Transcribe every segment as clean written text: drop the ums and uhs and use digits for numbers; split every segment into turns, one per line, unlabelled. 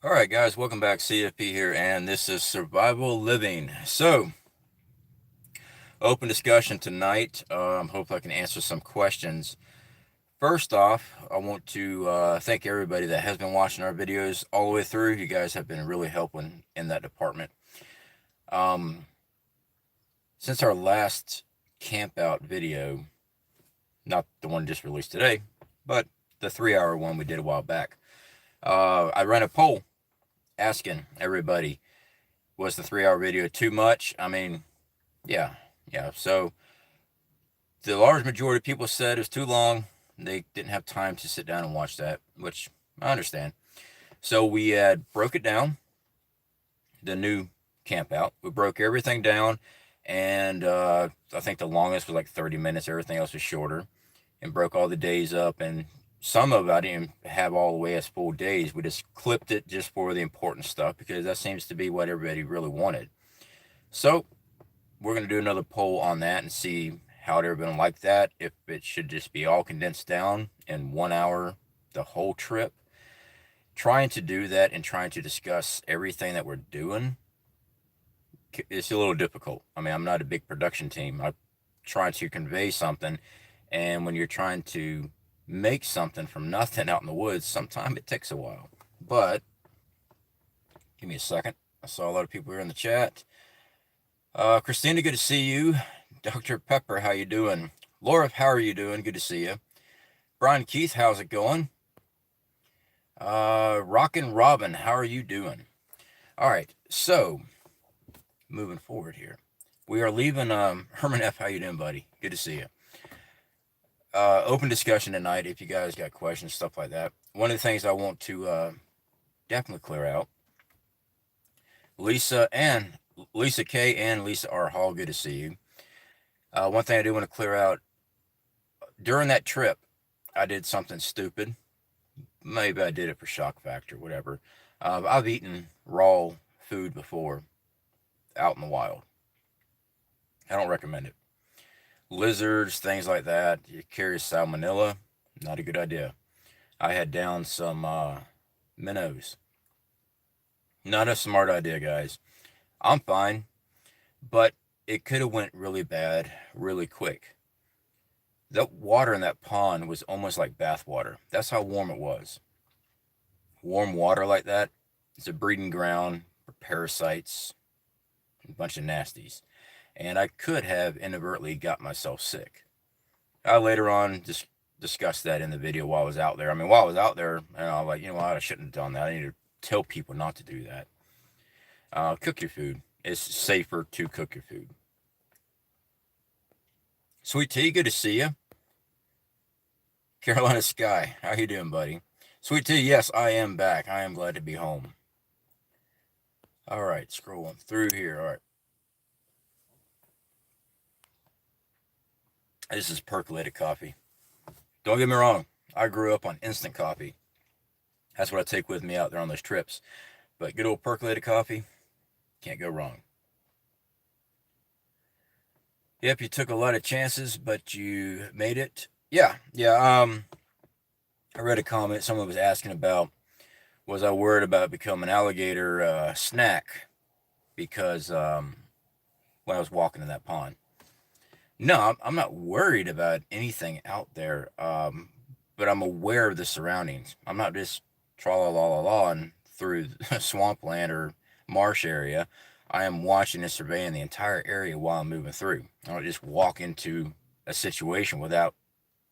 All right, guys, welcome back. CFP here, and this is Survival Living. So, open discussion tonight. Hope I can answer some questions. First off, I want to thank everybody that has been watching our videos all the way through. You guys have been really helping in that department. Um, since our last camp out video, not the one just released today, but the 3-hour one we did a while back, I ran a poll asking everybody, was the 3-hour video too much? I mean, yeah, yeah. So the large majority of people said it was too long. They didn't have time to sit down and watch that, which I understand. So we had broke it down, the new camp out. We broke everything down, and I think the longest was like 30 minutes. Everything else was shorter, and broke all the days up. And some of it I didn't have all the way as full days. We just clipped it just for the important stuff because that seems to be what everybody really wanted. So we're going to do another poll on that and see how everyone like that. If it should just be all condensed down in 1 hour, the whole trip. Trying to do that and trying to discuss everything that we're doing, it's a little difficult. I mean, I'm not a big production team. I'm trying to convey something, and when you're trying to make something from nothing out in the woods, sometimes it takes a while. But give me a second. I saw a lot of people here in the chat. Christina, good to see you. Dr. Pepper, how you doing? Laura, how are you doing? Good to see you. Brian Keith, how's it going? Rockin' Robin, how are you doing? All right, so moving forward here, we are leaving. Herman F, how you doing, buddy? Good to see you. Open discussion tonight. If you guys got questions, stuff like that. One of the things I want to definitely clear out. Lisa K and Lisa R Hall, good to see you. One thing I do want to clear out, during that trip, I did something stupid. Maybe I did it for shock factor, whatever. I've eaten raw food before out in the wild. I don't recommend it. Lizards, things like that, you carry salmonella, not a good idea. I had down some minnows. Not a smart idea, guys. I'm fine, but it could have went really bad really quick. That water in that pond was almost like bath water. That's how warm it was. Warm water like that is a breeding ground for parasites, and a bunch of nasties. And I could have inadvertently got myself sick. I later on just discussed that in the video while I was out there. I mean, while I was out there, I'm like, you know what, I shouldn't have done that. I need to tell people not to do that. Cook your food. It's safer to cook your food. Sweet Tea, good to see you. Carolina Sky, how you doing, buddy? Sweet Tea, yes, I am back. I am glad to be home. All right, scrolling through here. All right. This is percolated coffee. Don't get me wrong. I grew up on instant coffee. That's what I take with me out there on those trips. But good old percolated coffee, can't go wrong. Yep, you took a lot of chances, but you made it. Yeah. I read a comment. Someone was asking about, was I worried about becoming an alligator snack because when I was walking in that pond. No, I'm not worried about anything out there, but I'm aware of the surroundings. I'm not just tra la la la la and through swampland or marsh area. I am watching and surveying the entire area while I'm moving through. I don't just walk into a situation without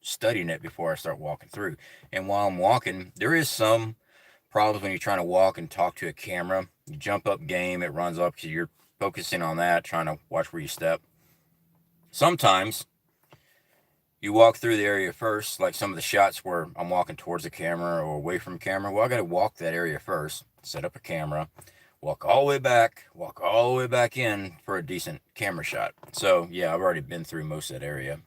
studying it before I start walking through. And while I'm walking, there is some problems when you're trying to walk and talk to a camera. You jump up game, it runs up because you're focusing on that, trying to watch where you step. Sometimes you walk through the area first, like some of the shots where I'm walking towards the camera or away from camera. Well, I got to walk that area first, set up a camera, walk all the way back in for a decent camera shot. So, yeah, I've already been through most of that area.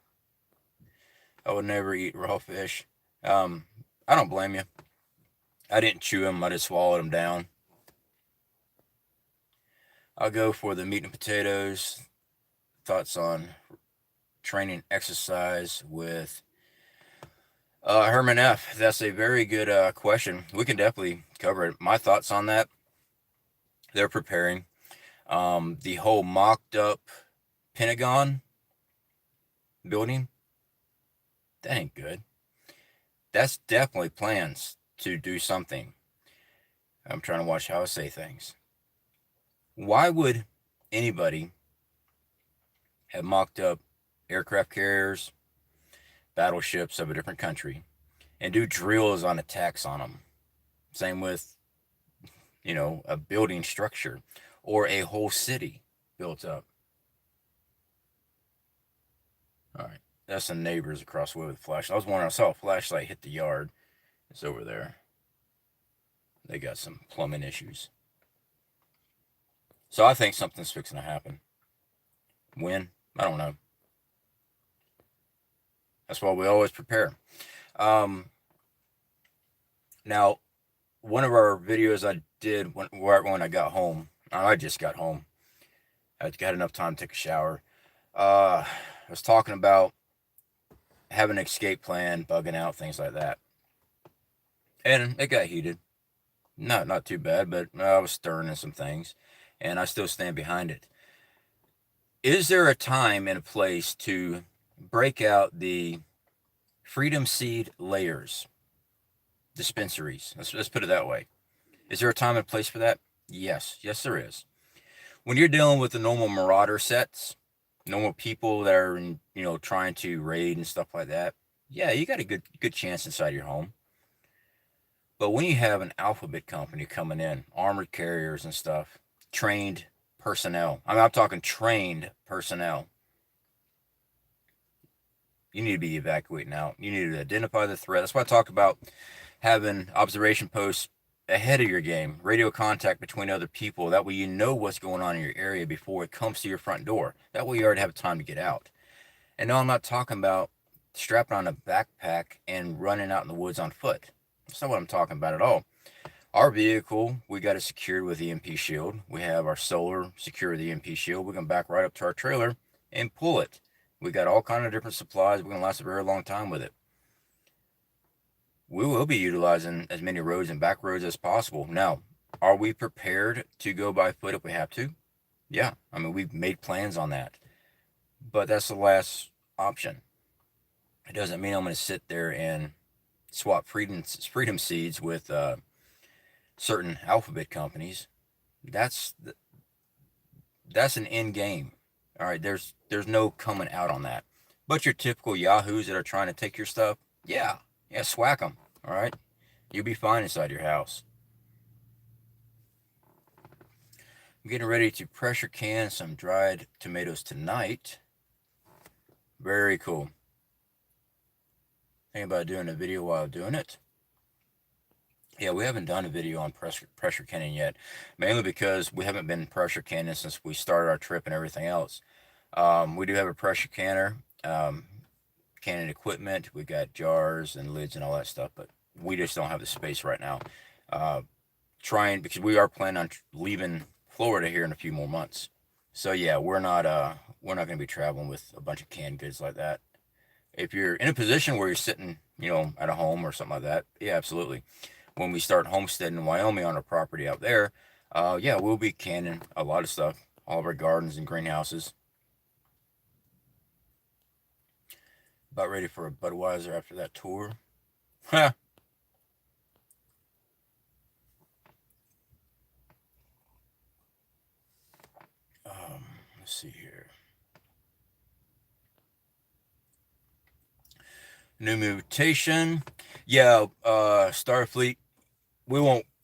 I would never eat raw fish. I don't blame you. I didn't chew them, I just swallowed them down. I'll go for the meat and potatoes. Thoughts on training exercise with Herman F. That's a very good question. We can definitely cover it. My thoughts on that: they're preparing. The whole mocked up Pentagon building, that ain't good. That's definitely plans to do something. I'm trying to watch how I say things. Why would anybody have mocked up aircraft carriers, battleships of a different country, and do drills on attacks on them? Same with, a building structure or a whole city built up. All right, that's the neighbors across the way with the flashlight. I was wondering, I saw a flashlight hit the yard. It's over there. They got some plumbing issues. So I think something's fixing to happen. When? I don't know. That's why we always prepare. Now, one of our videos I did when I got home, I just got home. I had enough time to take a shower. I was talking about having an escape plan, bugging out, things like that. And it got heated. Not too bad, but I was stirring in some things, and I still stand behind it. Is there a time and a place to break out the Freedom Seed layers dispensaries? Let's put it that way. Is there a time and place for that? Yes, there is. When you're dealing with the normal marauder sets, normal people that are trying to raid and stuff like that, yeah, you got a good chance inside your home. But when you have an alphabet company coming in, armored carriers and stuff, trained personnel, I'm talking trained personnel, you need to be evacuating out. You need to identify the threat. That's why I talk about having observation posts ahead of your game, radio contact between other people. That way you know what's going on in your area before it comes to your front door. That way you already have time to get out. And no, I'm not talking about strapping on a backpack and running out in the woods on foot. That's not what I'm talking about at all. Our vehicle, we got it secured with EMP shield. We have our solar secured with EMP shield. We can back right up to our trailer and pull it. We got all kind of different supplies. We're going to last a very long time with it. We will be utilizing as many roads and back roads as possible. Now, are we prepared to go by foot if we have to? Yeah, we've made plans on that. But that's the last option. It doesn't mean I'm going to sit there and swap freedom seeds with certain alphabet companies. That's an end game. All right, there's no coming out on that. But your typical yahoos that are trying to take your stuff, yeah, swack them. All right, you'll be fine inside your house. I'm getting ready to pressure can some dried tomatoes tonight. Very cool. Thinking about doing a video while doing it. Yeah, we haven't done a video on pressure canning yet, mainly because we haven't been pressure canning since we started our trip and everything else. We do have a pressure canner, canning equipment. We got jars and lids and all that stuff, but we just don't have the space right now. Because we are planning on leaving Florida here in a few more months. So yeah, we're not going to be traveling with a bunch of canned goods like that. If you're in a position where you're sitting, at a home or something like that, yeah, absolutely. When we start homesteading in Wyoming on our property out there, yeah, we'll be canning a lot of stuff, all of our gardens and greenhouses. About ready for a Budweiser after that tour. Let's see here. New mutation. Yeah, Starfleet.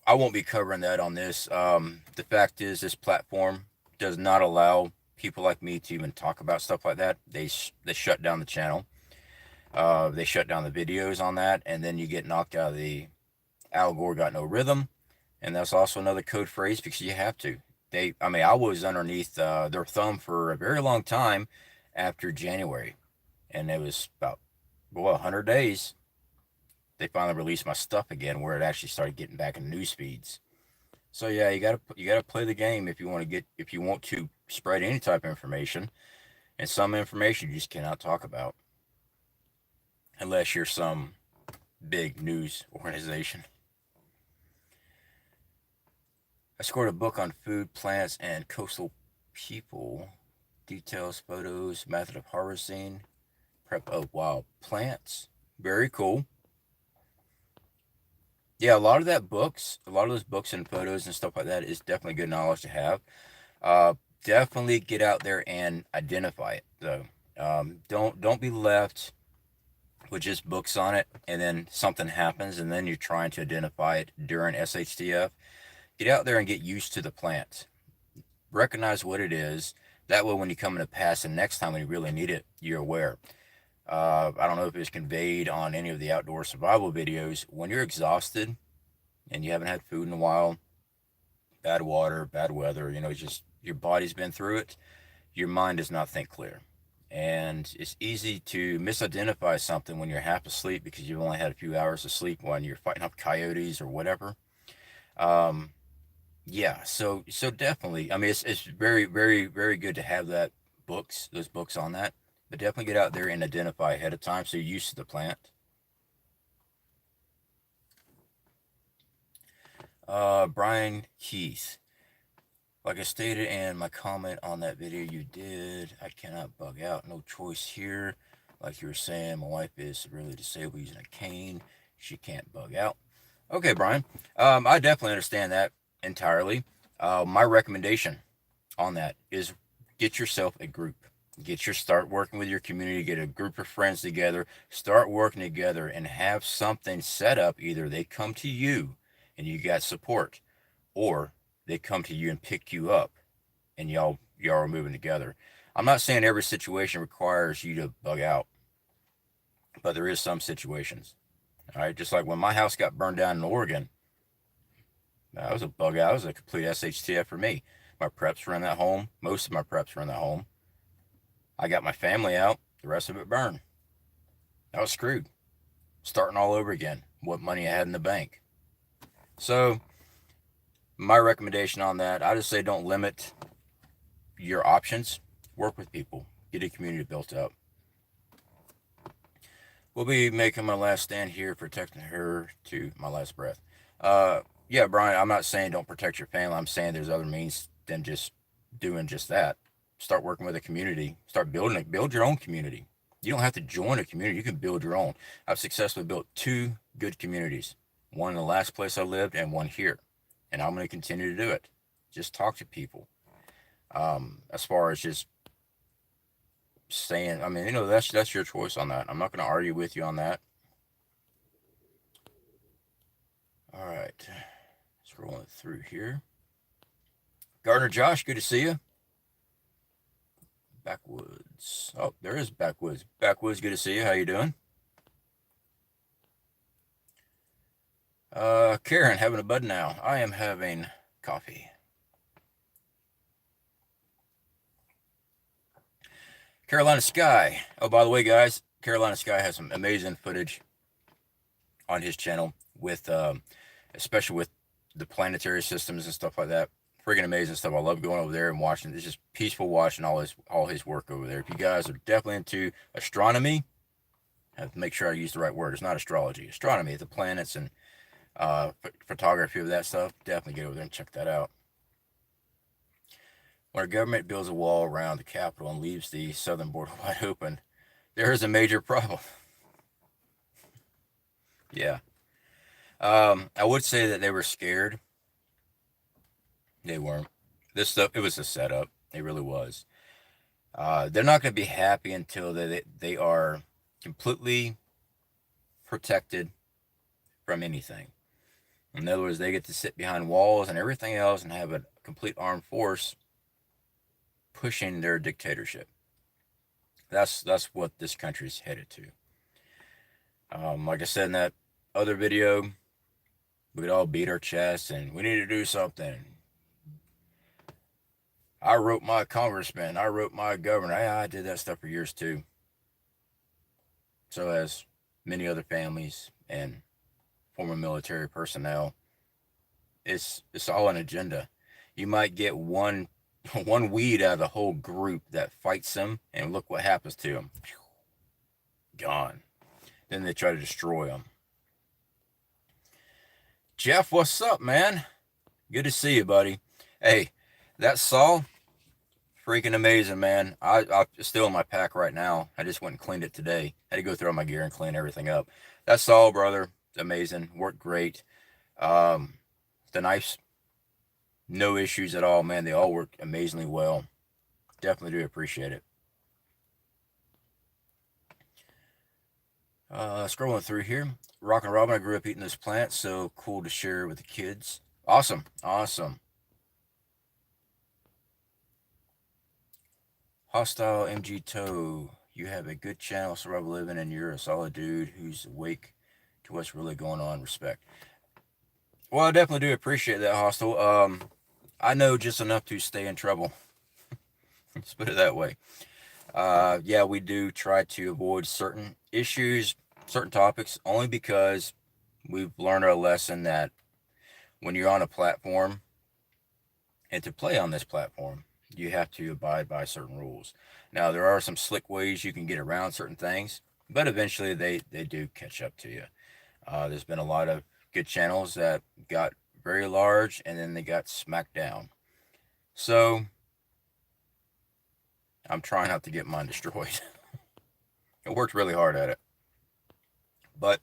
I won't be covering that on this. The fact is, this platform does not allow people like me to even talk about stuff like that. They shut down the channel. They shut down the videos on that, and then you get knocked out of the Al Gore got no rhythm, and that's also another code phrase because you have to. I was underneath their thumb for a very long time after January, and it was about 100 days. They finally released my stuff again, where it actually started getting back in news feeds. So yeah, you gotta play the game if you want to spread any type of information, and some information you just cannot talk about unless you're some big news organization. I scored a book on food, plants, and coastal people. Details, photos, method of harvesting, prep of wild plants. Very cool. Yeah, a lot of those books and photos and stuff like that is definitely good knowledge to have. Uh, Definitely get out there and identify it though. Don't be left with just books on it and then something happens and then you're trying to identify it during SHTF. Get out there and get used to the plant. Recognize what it is. That way, when you come into pass the next time when you really need it, you're aware. I don't know if it's conveyed on any of the outdoor survival videos. When you're exhausted and you haven't had food in a while, bad water, bad weather, just your body's been through it, your mind does not think clear. And it's easy to misidentify something when you're half asleep because you've only had a few hours of sleep when you're fighting up coyotes or whatever. Um, yeah, so definitely. I mean, it's very very good to have those books on that, but definitely get out there and identify ahead of time so you're used to the plant. Brian Keith. Like I stated in my comment on that video you did, I cannot bug out. No choice here. Like you were saying, my wife is severely disabled using a cane. She can't bug out. Okay, Brian. I definitely understand that entirely. My recommendation on that is get yourself a group. Start working with your community, get a group of friends together, start working together and have something set up. Either they come to you and you got support, or they come to you and pick you up and y'all are moving together. I'm not saying every situation requires you to bug out, but there is some situations. All right, just like when my house got burned down in Oregon, that was a bug out. It was a complete SHTF for me. My preps were in that home. Most of my preps were in that home. I got my family out. The rest of it burned. I was screwed. Starting all over again. What money I had in the bank. So my recommendation on that, I just say don't limit your options. Work with people. Get a community built up. We'll be making my last stand here, protecting her to my last breath. Yeah, Brian, I'm not saying don't protect your family. I'm saying there's other means than just doing just that. Start working with a community. Start building it. Build your own community. You don't have to join a community. You can build your own. I've successfully built 2 good communities. One in the last place I lived and one here. And I'm going to continue to do it. Just talk to people. As far as just saying, I mean, that's your choice on that. I'm not going to argue with you on that. All right. Scrolling through here. Gardner Josh, good to see you. Backwoods. Oh, there is Backwoods. Backwoods, good to see you. How you doing? Karen, having a bud now. I am having coffee. Carolina Sky. Oh, by the way, guys, Carolina Sky has some amazing footage on his channel with, especially with the planetary systems and stuff like that. Freaking amazing stuff. I love going over there and watching. It's just peaceful watching all his work over there. If you guys are definitely into astronomy, I have to make sure I use the right word. It's not astrology. Astronomy, the planets and photography of that stuff. Definitely get over there and check that out. When our government builds a wall around the Capitol and leaves the southern border wide open, there is a major problem. Yeah. I would say that they were scared. They weren't. This stuff, it was a setup. It really was. They're not going to be happy until they are completely protected from anything. In other words, they get to sit behind walls and everything else and have a complete armed force pushing their dictatorship. That's what this country's headed to. Like I said in that other video, we could all beat our chests and we need to do something. I wrote my congressman. I wrote my governor. I did that stuff for years too. So as many other families and former military personnel. It's all an agenda. You might get one weed out of the whole group that fights them, and look what happens to them. Gone. Then they try to destroy them. Jeff, what's up, man? Good to see you, buddy. Hey, that saw, freaking amazing, man. I'm still in my pack right now. I just went and cleaned it today. Had to go through all my gear and clean everything up. That saw, brother, amazing. Worked great. Um, the knives, no issues at all, man. They all work amazingly well. Definitely do appreciate it. Scrolling through here. Rock and Robin, I grew up eating this plant, so cool to share with the kids. Awesome. Awesome. Hostile MG Toe. You have a good channel, Survival Living, and you're a solid dude who's awake to what's really going on. Respect. Well, I definitely do appreciate that, Hostile. I know just enough to stay in trouble. Let's put it that way. Yeah, we do try to avoid certain issues, certain topics, only because we've learned our lesson that when you're on a platform and to play on this platform, you have to abide by certain rules. Now, there are some slick ways you can get around certain things, but eventually they do catch up to you. There's been a lot of good channels that got very large and then they got smacked down. So I'm trying not to get mine destroyed. I worked really hard at it. But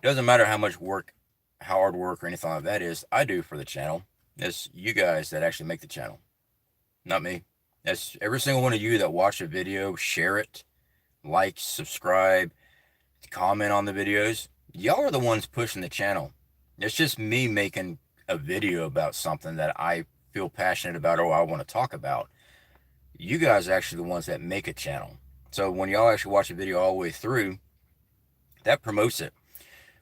it doesn't matter how much work, how hard work or anything like that is, I do for the channel. It's you guys that actually make the channel, not me. That's every single one of you that watch a video, share it, like, subscribe, comment on the videos. Y'all are the ones pushing the channel. It's just me making a video about something that I feel passionate about or I want to talk about. You guys are actually the ones that make a channel. So when y'all actually watch a video all the way through, that promotes it.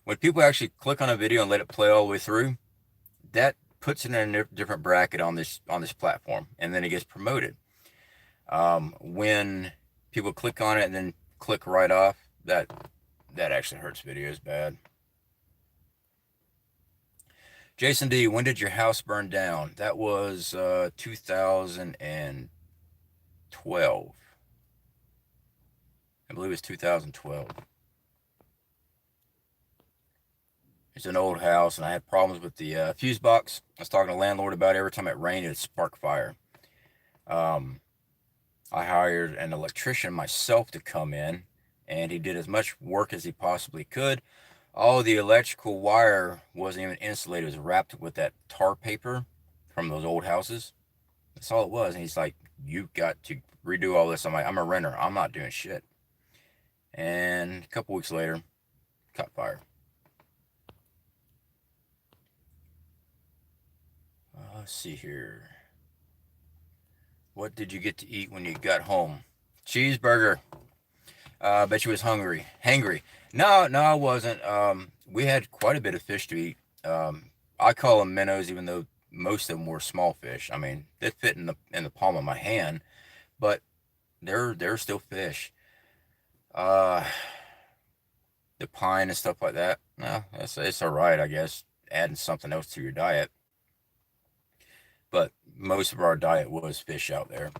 When people actually click on a video and let it play all the way through, that puts it in a different bracket on this platform, and then it gets promoted. When people click on it and then click right off, that actually hurts videos bad. Jason D, when did your house burn down? That was 2012. I believe it was 2012. It's an old house, and I had problems with the fuse box. I was talking to the landlord about it. Every time it rained, it'd spark fire. Um, I hired an electrician myself to come in, and he did as much work as he possibly could. All the electrical wire wasn't even insulated. It was wrapped with that tar paper from those old houses. That's all it was. And he's like, "You got to redo all this." I'm like, "I'm a renter. I'm not doing shit." And a couple weeks later, caught fire. Let's see here. What did you get to eat when you got home? Cheeseburger. I bet you was hangry. No, I wasn't. We had quite a bit of fish to eat. I call them minnows, even though most of them were small fish. I mean, they fit in the palm of my hand, but they're still fish. Uh, the pine and stuff like that. No, it's all right, I guess. Adding something else to your diet, but most of our diet was fish out there.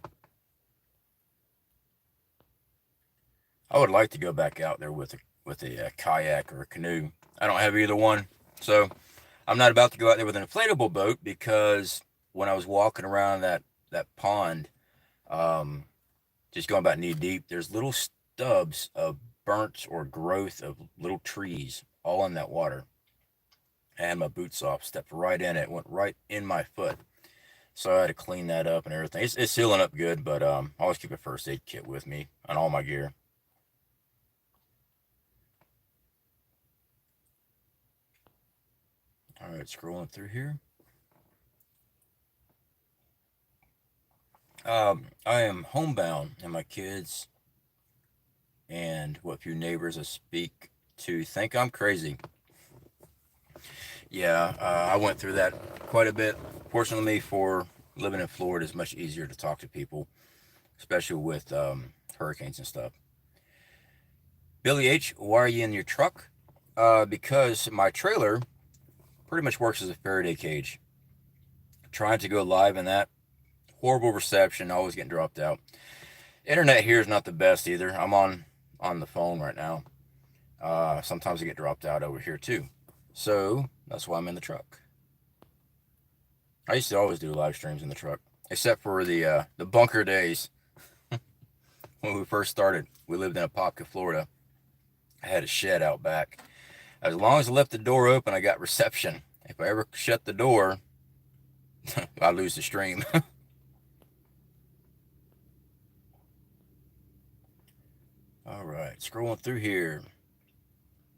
I would like to go back out there with a kayak or a canoe. I don't have either one, so I'm not about to go out there with an inflatable boat because when I was walking around that pond, um, just going about knee deep, there's little stubs of burnt or growth of little trees all in that water. I had my boots off, stepped right in it, went right in my foot. So I had to clean that up and everything. It's sealing up good, but I always keep a first aid kit with me on all my gear. All right, scrolling through here. I am homebound, and my kids and what few neighbors I speak to think I'm crazy. Yeah, I went through that quite a bit. Fortunately, for living in Florida, it's much easier to talk to people, especially with hurricanes and stuff. Billy H, why are you in your truck? Because my trailer pretty much works as a Faraday cage. Trying to go live in that, horrible reception, always getting dropped out. Internet here is not the best either. I'm on the phone right now. Sometimes I get dropped out over here too. So that's why I'm in the truck. I used to always do live streams in the truck, except for the bunker days when we first started. We lived in Apopka, Florida. I had a shed out back. As long as I left the door open, I got reception. If I ever shut the door, I lose the stream. All right, scrolling through here.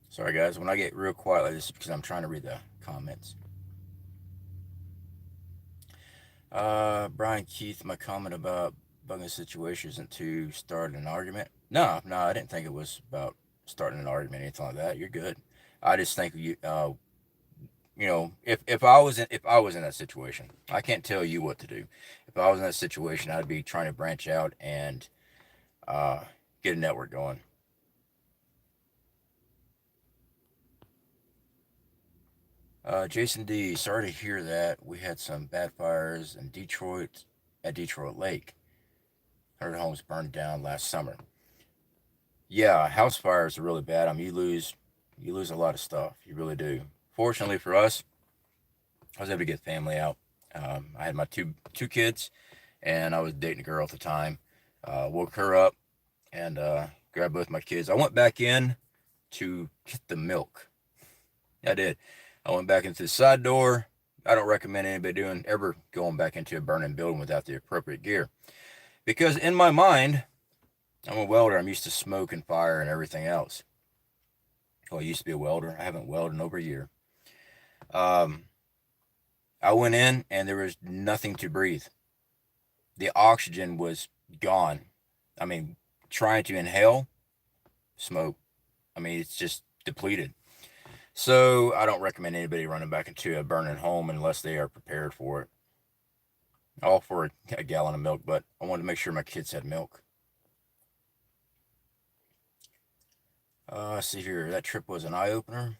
Sorry, guys, when I get real quiet like this, because I'm trying to read the comments. Brian Keith, my comment about bugging situation isn't to start an argument. No, I didn't think it was about starting an argument, anything like that. You're good. I just think if I was in that situation, I can't tell you what to do. If I was in that situation, I'd be trying to branch out and uh, get a network going. Jason D, sorry to hear that. We had some bad fires in Detroit at Detroit Lake. 100 homes burned down last summer. Yeah, house fires are really bad. I mean, you lose a lot of stuff. You really do. Fortunately for us, I was able to get family out. I had my two kids, and I was dating a girl at the time. Woke her up and grabbed both my kids. I went back in to get the milk. I did. I went back into the side door. I don't recommend anybody ever going back into a burning building without the appropriate gear. Because in my mind, I'm a welder. I'm used to smoke and fire and everything else. Well, I used to be a welder. I haven't welded in over a year. Um, I went in and there was nothing to breathe. The oxygen was gone. I mean, trying to inhale smoke. I mean, it's just depleted. So I don't recommend anybody running back into a burning home unless they are prepared for it. All for a gallon of milk, but I wanted to make sure my kids had milk. See here, that trip was an eye opener.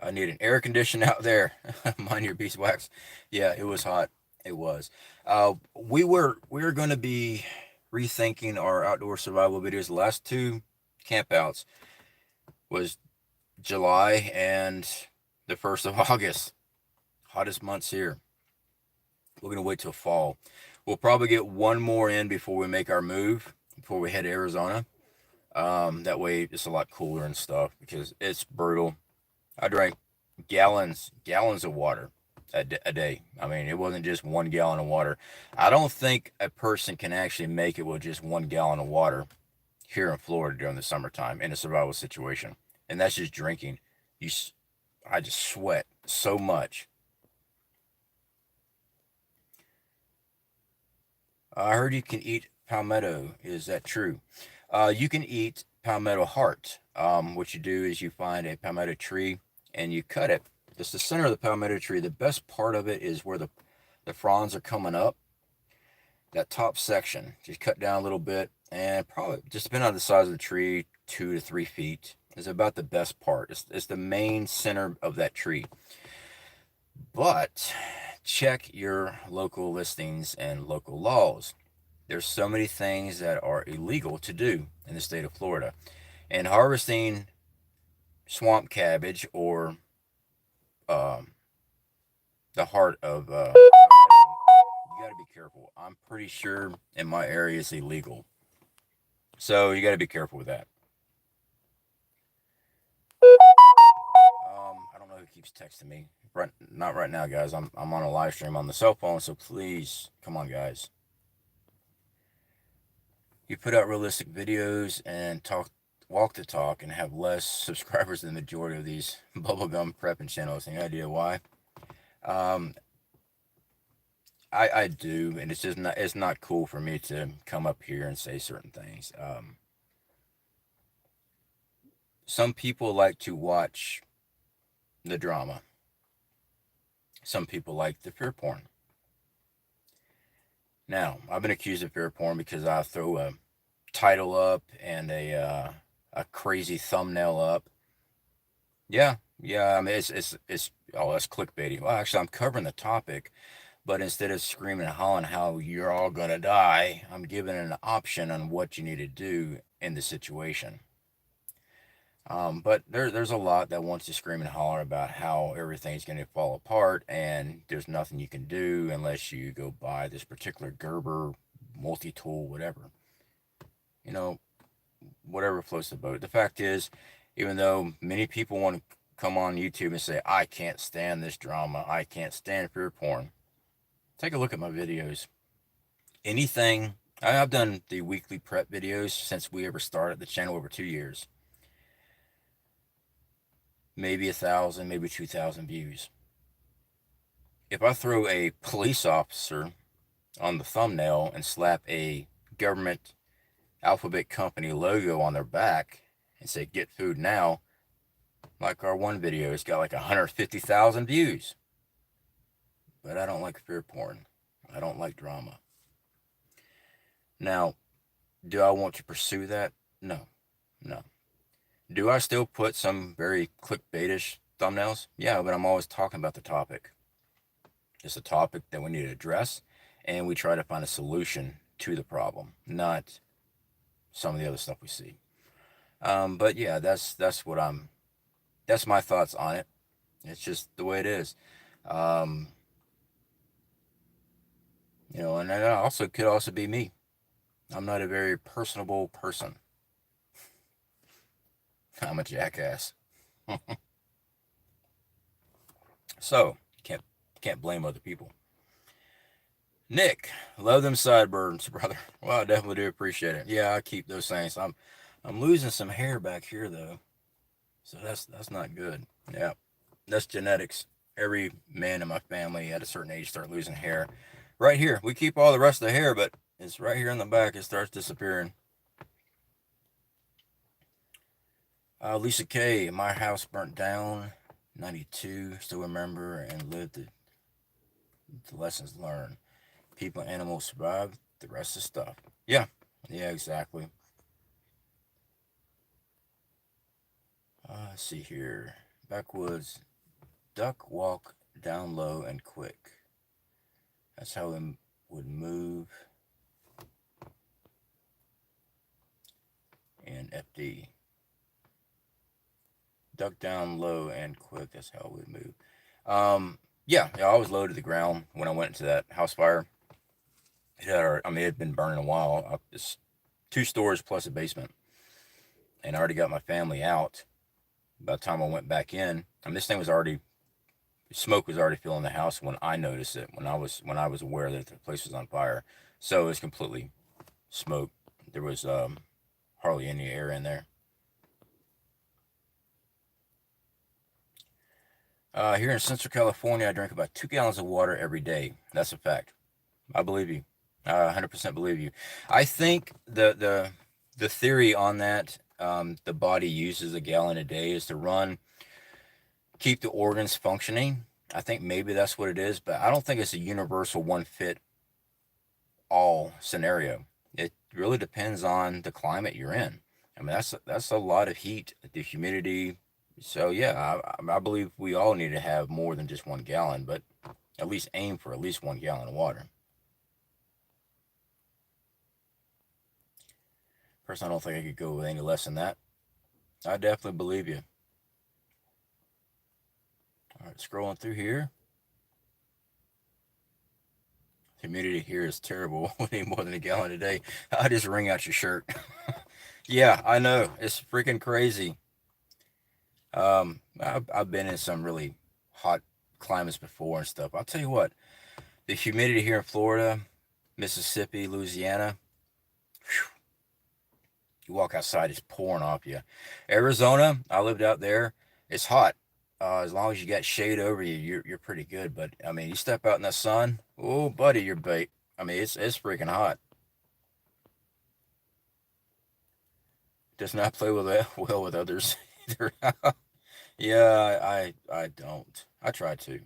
I need an air condition out there. Mind your beeswax. Yeah, it was hot. It was. We were going to be rethinking our outdoor survival videos. The last two campouts was July and the 1st of August. Hottest months here. We're going to wait till fall. We'll probably get one more in before we make our move, before we head to Arizona. That way it's a lot cooler and stuff because it's brutal. I drank gallons of water a day. I mean, it wasn't just 1 gallon of water. I don't think a person can actually make it with just 1 gallon of water here in Florida during the summertime in a survival situation. And that's just drinking. I just sweat so much. I heard you can eat palmetto. Is that true? You can eat palmetto heart. What you do is you find a palmetto tree and you cut it. It's the center of the palmetto tree. The best part of it is where the fronds are coming up. That top section, just cut down a little bit, and probably just depending on the size of the tree, 2 to 3 feet is about the best part. It's the main center of that tree. But check your local listings and local laws. There's so many things that are illegal to do in the state of Florida. And harvesting swamp cabbage or um, the heart of you got to be careful. I'm pretty sure in my area it's illegal. So you got to be careful with that. I don't know who keeps texting me. Not right now, guys. I'm on a live stream on the cell phone, so please, come on, guys. You put out realistic videos and walk the talk, and have less subscribers than the majority of these bubblegum prepping channels. Any idea why? Um, I do, and it's not cool for me to come up here and say certain things. Some people like to watch the drama. Some people like the fear porn. Now, I've been accused of fear porn because I throw a title up and a crazy thumbnail up. Yeah, yeah. I mean, it's oh, that's clickbaity. Well, actually, I'm covering the topic, but instead of screaming and hollering how you're all gonna die, I'm giving an option on what you need to do in the situation. But there's a lot that wants to scream and holler about how everything's going to fall apart and there's nothing you can do unless you go buy this particular Gerber multi-tool, whatever. You know, whatever floats the boat. The fact is, even though many people want to come on YouTube and say, I can't stand this drama, I can't stand fear porn, take a look at my videos. Anything, I've done the weekly prep videos since we ever started the channel over 2 years. Maybe 1,000, maybe 2,000 views. If I throw a police officer on the thumbnail and slap a government alphabet company logo on their back and say, get food now, like our one video, it's got like 150,000 views. But I don't like fear porn. I don't like drama. Now, do I want to pursue that? No, no. Do I still put some very clickbaitish thumbnails? Yeah, but I'm always talking about the topic. It's a topic that we need to address, and we try to find a solution to the problem, not some of the other stuff we see. But yeah, that's my thoughts on it. It's just the way it is. Um, and that also could also be me. I'm not a very personable person. I'm a jackass. So can't blame other people. Nick, love them sideburns, brother. Well, I definitely do appreciate it. Yeah, I keep those things. I'm losing some hair back here though, so that's not good. Yeah, that's genetics. Every man in my family at a certain age start losing hair. Right here, we keep all the rest of the hair, but it's right here in the back. It starts disappearing. Lisa K, my house burnt down, 92. Still remember and lived the lessons learned. People and animals survived. The rest is stuff. Yeah, exactly. Let's see here. Backwoods, duck walk down low and quick. That's how it would move. And FD. Duck down low and quick. That's how it would move. Yeah, I was low to the ground when I went into that house fire. It had been burning a while. It's 2 stories plus a basement. And I already got my family out. By the time I went back in, this thing was already, smoke was already filling the house when I noticed it, when I was aware that the place was on fire. So it was completely smoke. There was hardly any air in there. Here in Central California, I drink about 2 gallons of water every day. That's a fact. I believe you. I 100% believe you. I think the theory on that, the body uses a gallon a day is to keep the organs functioning. I think maybe that's what it is, but I don't think it's a universal one fit all scenario. It really depends on the climate you're in. That's a lot of heat, the humidity. So yeah, I believe we all need to have more than just 1 gallon, but at least aim for at least 1 gallon of water. Personally, I don't think I could go with any less than that. I definitely believe you. All right, scrolling through here. Humidity here is terrible. We need more than a gallon a day. I just wring out your shirt. Yeah, I know. It's freaking crazy. I've been in some really hot climates before and stuff. I'll tell you what, the humidity here in Florida, Mississippi, Louisiana, whew, you walk outside, it's pouring off you. Arizona, I lived out there. It's hot. As long as you got shade over you, you're pretty good. But you step out in the sun, oh, buddy, you're bait. It's freaking hot. Does not play with well with others either. Yeah, I don't. I try to.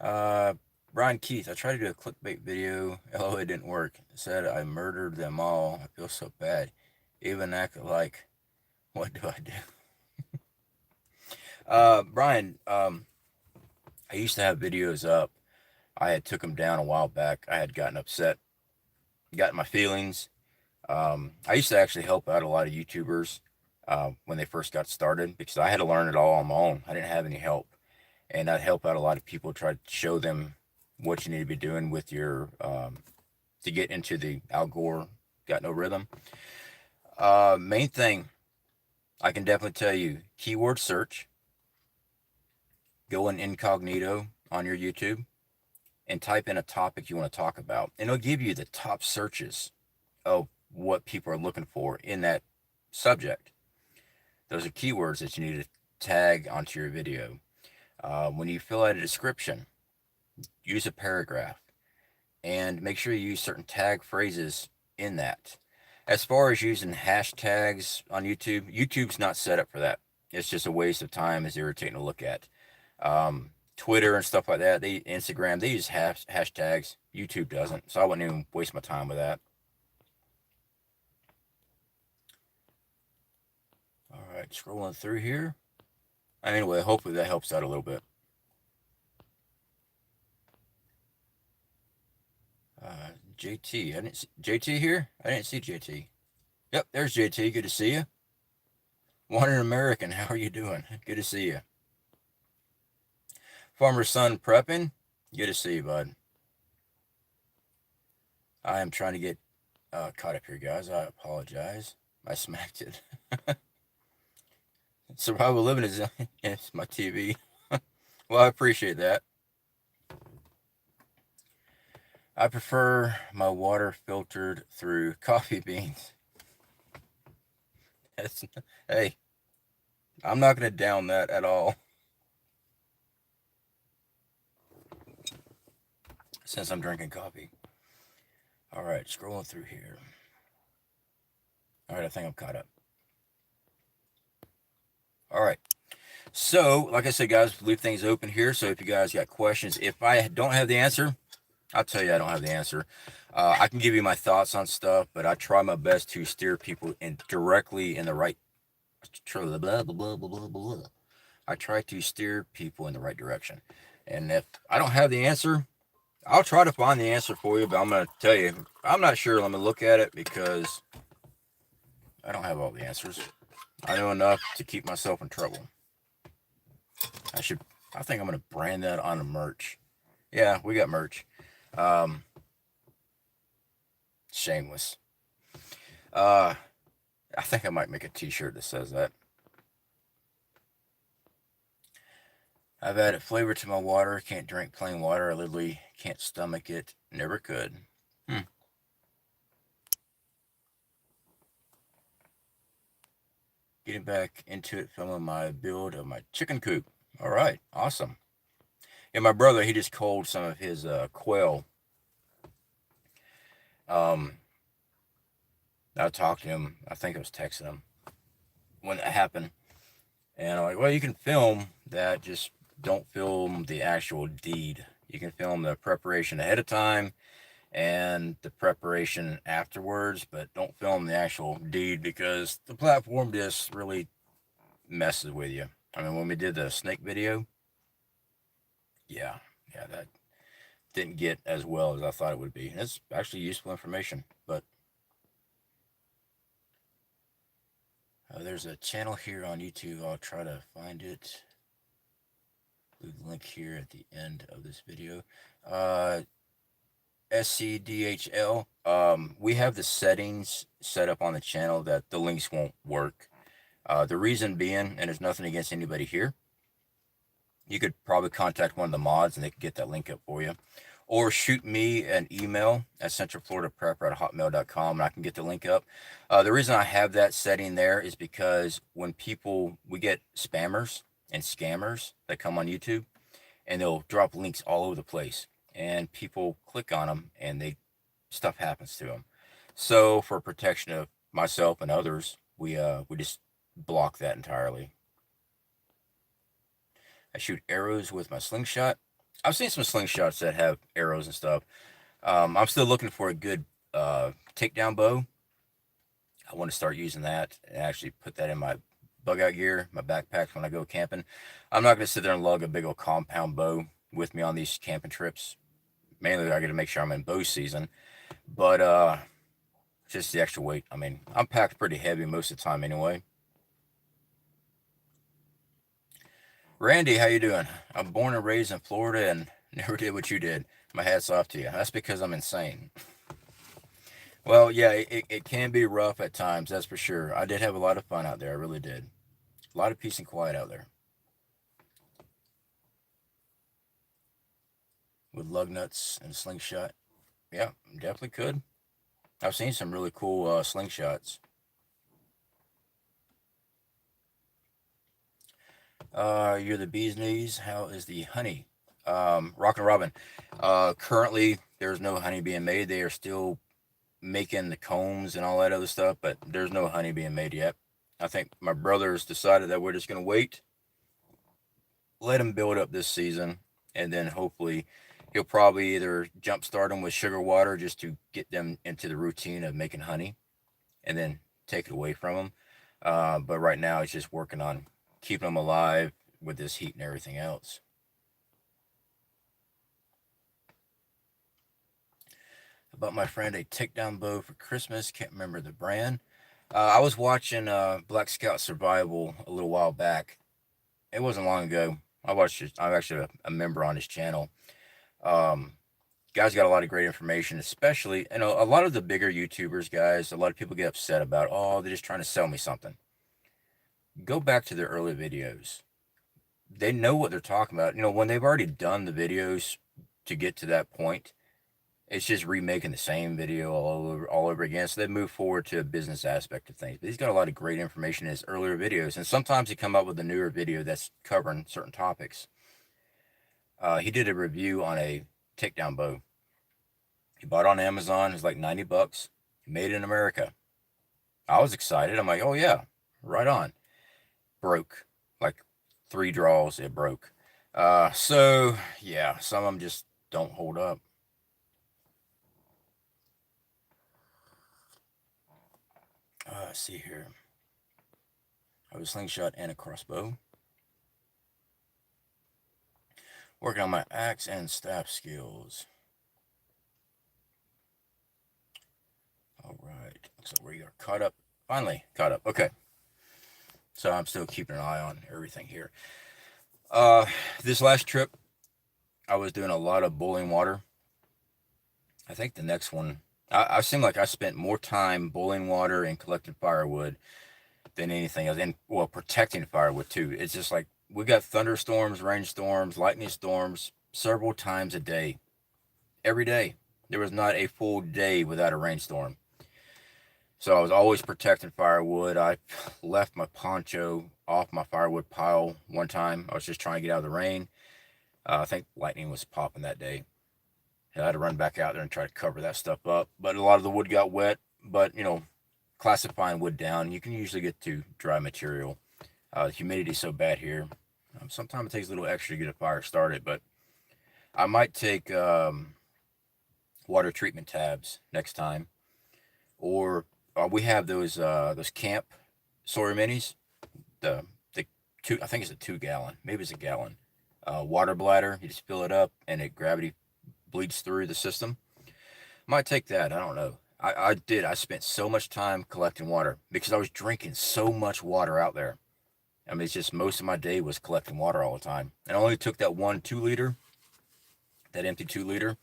Uh, Brian Keith, I tried to do a clickbait video. Oh, it didn't work. It said I murdered them all. I feel so bad. Even act like, what do I do? Brian, I used to have videos up. I had took them down a while back. I had gotten upset, got my feelings. I used to actually help out a lot of YouTubers. when they first got started, because I had to learn it all on my own. I didn't have any help, and I'd help out a lot of people, try to show them what you need to be doing with your to get into the Al Gore Got No Rhythm. Main thing I can definitely tell you: keyword search. Go in incognito on your YouTube and type in a topic you want to talk about, and it'll give you the top searches of what people are looking for in that subject. Those are keywords that you need to tag onto your video. When you fill out a description, use a paragraph and make sure you use certain tag phrases in that. As far as using hashtags on YouTube, YouTube's not set up for that. It's just a waste of time. It's irritating to look at. Twitter and stuff like that, Instagram, they use hashtags. YouTube doesn't, so I wouldn't even waste my time with that. All right, scrolling through here. Anyway, hopefully that helps out a little bit. JT, I didn't see JT here. I didn't see JT. Yep, there's JT. Good to see you. Wandering American, how are you doing? Good to see you. Farmer Son Prepping, good to see you, bud. I am trying to get caught up here, guys. I apologize. I smacked it. Survival Living is it's my TV. Well, I appreciate that. I prefer my water filtered through coffee beans. That's, hey, I'm not going to down that at all. Since I'm drinking coffee. All right, scrolling through here. All right, I think I'm caught up. All right. So, like I said, guys, leave things open here. So if you guys got questions, if I don't have the answer, I'll tell you I don't have the answer. I can give you my thoughts on stuff, but I try my best to steer people in directly in the right. Blah, blah, blah, blah, blah. I try to steer people in the right direction. And if I don't have the answer, I'll try to find the answer for you, but I'm going to tell you, I'm not sure. Let me look at it because I don't have all the answers. I know enough to keep myself in trouble. I think I'm going to brand that on a merch. Yeah, we got merch. Shameless. I think I might make a t-shirt that says that. I've added flavor to my water. Can't drink plain water. I literally can't stomach it. Never could. Getting back into it, filming my build of my chicken coop. All right, awesome. And my brother, he just culled some of his quail. I talked to him. I think I was texting him when it happened. And I'm like, well, you can film that, just don't film the actual deed. You can film the preparation ahead of time and the preparation afterwards, but don't film the actual deed because the platform just really messes with you. I mean, when we did the snake video, yeah, that didn't get as well as I thought it would be. It's actually useful information, but there's a channel here on YouTube. I'll try to find it. Leave the link here at the end of this video. SCDHL. We have the settings set up on the channel that the links won't work. The reason being, and there's nothing against anybody here, you could probably contact one of the mods and they could get that link up for you. Or shoot me an email at centralfloridaprepper@hotmail.com and I can get the link up. The reason I have that setting there is because when we get spammers and scammers that come on YouTube and they'll drop links all over the place and people click on them and stuff happens to them. So for protection of myself and others, we just block that entirely. I shoot arrows with my slingshot. I've seen some slingshots that have arrows and stuff. I'm still looking for a good takedown bow. I want to start using that and actually put that in my bug out gear, my backpacks when I go camping. I'm not going to sit there and lug a big old compound bow with me on these camping trips. Mainly I got to make sure I'm in bow season, but just the extra weight. I mean, I'm packed pretty heavy most of the time anyway. Randy, how you doing? I'm born and raised in Florida and never did what you did. My hat's off to you. That's because I'm insane. Well, yeah, it can be rough at times, that's for sure. I did have a lot of fun out there. I really did. A lot of peace and quiet out there with lug nuts and slingshot. Yeah, definitely could. I've seen some really cool slingshots. You're the bee's knees. How is the honey? Rockin' Robin. Currently, there's no honey being made. They are still making the combs and all that other stuff, but there's no honey being made yet. I think my brothers decided that we're just going to wait, let him build up this season, and then hopefully he'll probably either jumpstart them with sugar water just to get them into the routine of making honey and then take it away from them. But right now, he's just working on keeping them alive with this heat and everything else. About my friend a takedown bow for Christmas. Can't remember the brand. I was watching Black Scout Survival a little while back. It wasn't long ago. I watched it. I'm actually a member on his channel. Um, Guy's got a lot of great information, especially, a lot of the bigger YouTubers, guys, a lot of people get upset about, oh, they're just trying to sell me something. Go back to their early videos. They know what they're talking about. When they've already done the videos to get to that point, it's just remaking the same video all over again. So they move forward to a business aspect of things. But he's got a lot of great information in his earlier videos, and sometimes he come up with a newer video that's covering certain topics. He did a review on a takedown bow. He bought it on Amazon. It was like 90 bucks. Made in America. I was excited. I'm like, oh yeah, right on. Broke. Like 3 draws, it broke. So yeah, some of them just don't hold up. Let's see here. I have a slingshot and a crossbow. Working on my axe and staff skills. All right. Looks like we are caught up. Finally caught up. Okay. So I'm still keeping an eye on everything here. This last trip, I was doing a lot of boiling water. I think the next one, I seem like I spent more time boiling water and collecting firewood than anything else. And, well, protecting firewood too. It's just like we got thunderstorms, rainstorms, lightning storms several times a day. Every day. There was not a full day without a rainstorm. So I was always protecting firewood. I left my poncho off my firewood pile one time. I was just trying to get out of the rain. I think lightning was popping that day. And I had to run back out there and try to cover that stuff up. But a lot of the wood got wet. But, classifying wood down, you can usually get to dry material. The humidity's so bad here. Sometimes it takes a little extra to get a fire started. But I might take water treatment tabs next time. Or we have those camp Sawyer minis. The two, I think it's a 2 gallon, maybe it's a gallon. Water bladder. You just fill it up and it gravity bleeds through the system. Might take that. I don't know. I did. I spent so much time collecting water because I was drinking so much water out there. I mean, it's just most of my day was collecting water all the time. And I only took that one 2 liter, that empty 2 liter,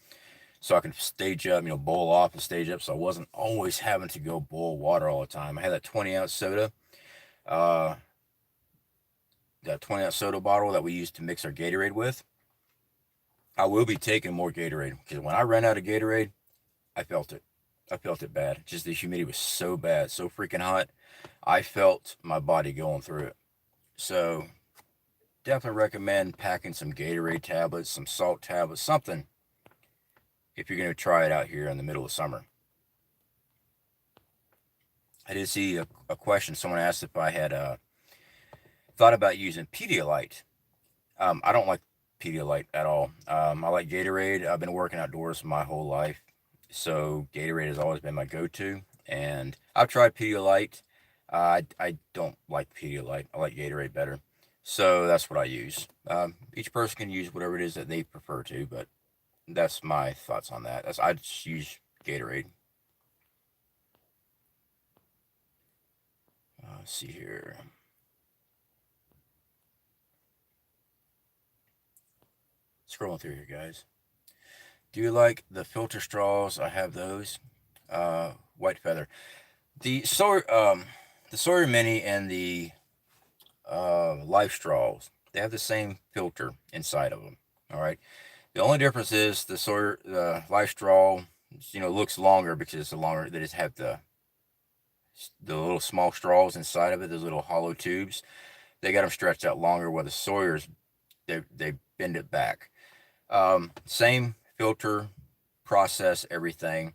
so I can stage up, boil off and stage up. So I wasn't always having to go boil water all the time. I had that 20-ounce soda, uh, that 20-ounce soda bottle that we used to mix our Gatorade with. I will be taking more Gatorade because when I ran out of Gatorade, I felt it. I felt it bad. Just the humidity was so bad, so freaking hot. I felt my body going through it. So definitely recommend packing some Gatorade tablets, some salt tablets, something if you're going to try it out here in the middle of summer. I did see a question. Someone asked if I had thought about using Pedialyte. I don't like Pedialyte at all. I like Gatorade. I've been working outdoors my whole life, so Gatorade has always been my go-to. And I've tried Pedialyte. I don't like Pedialyte. I like Gatorade better. So that's what I use. Each person can use whatever it is that they prefer to, but that's my thoughts on that. I just use Gatorade. Let's see here. Scrolling through here, guys. Do you like the filter straws? I have those. White feather. The Sawyer Mini and the Life straws, they have the same filter inside of them. All right. The only difference is the Sawyer Life straw, looks longer because it's a longer. They just have the little small straws inside of it, those little hollow tubes. They got them stretched out longer. Where the Sawyers, they bend it back. Same filter process, everything.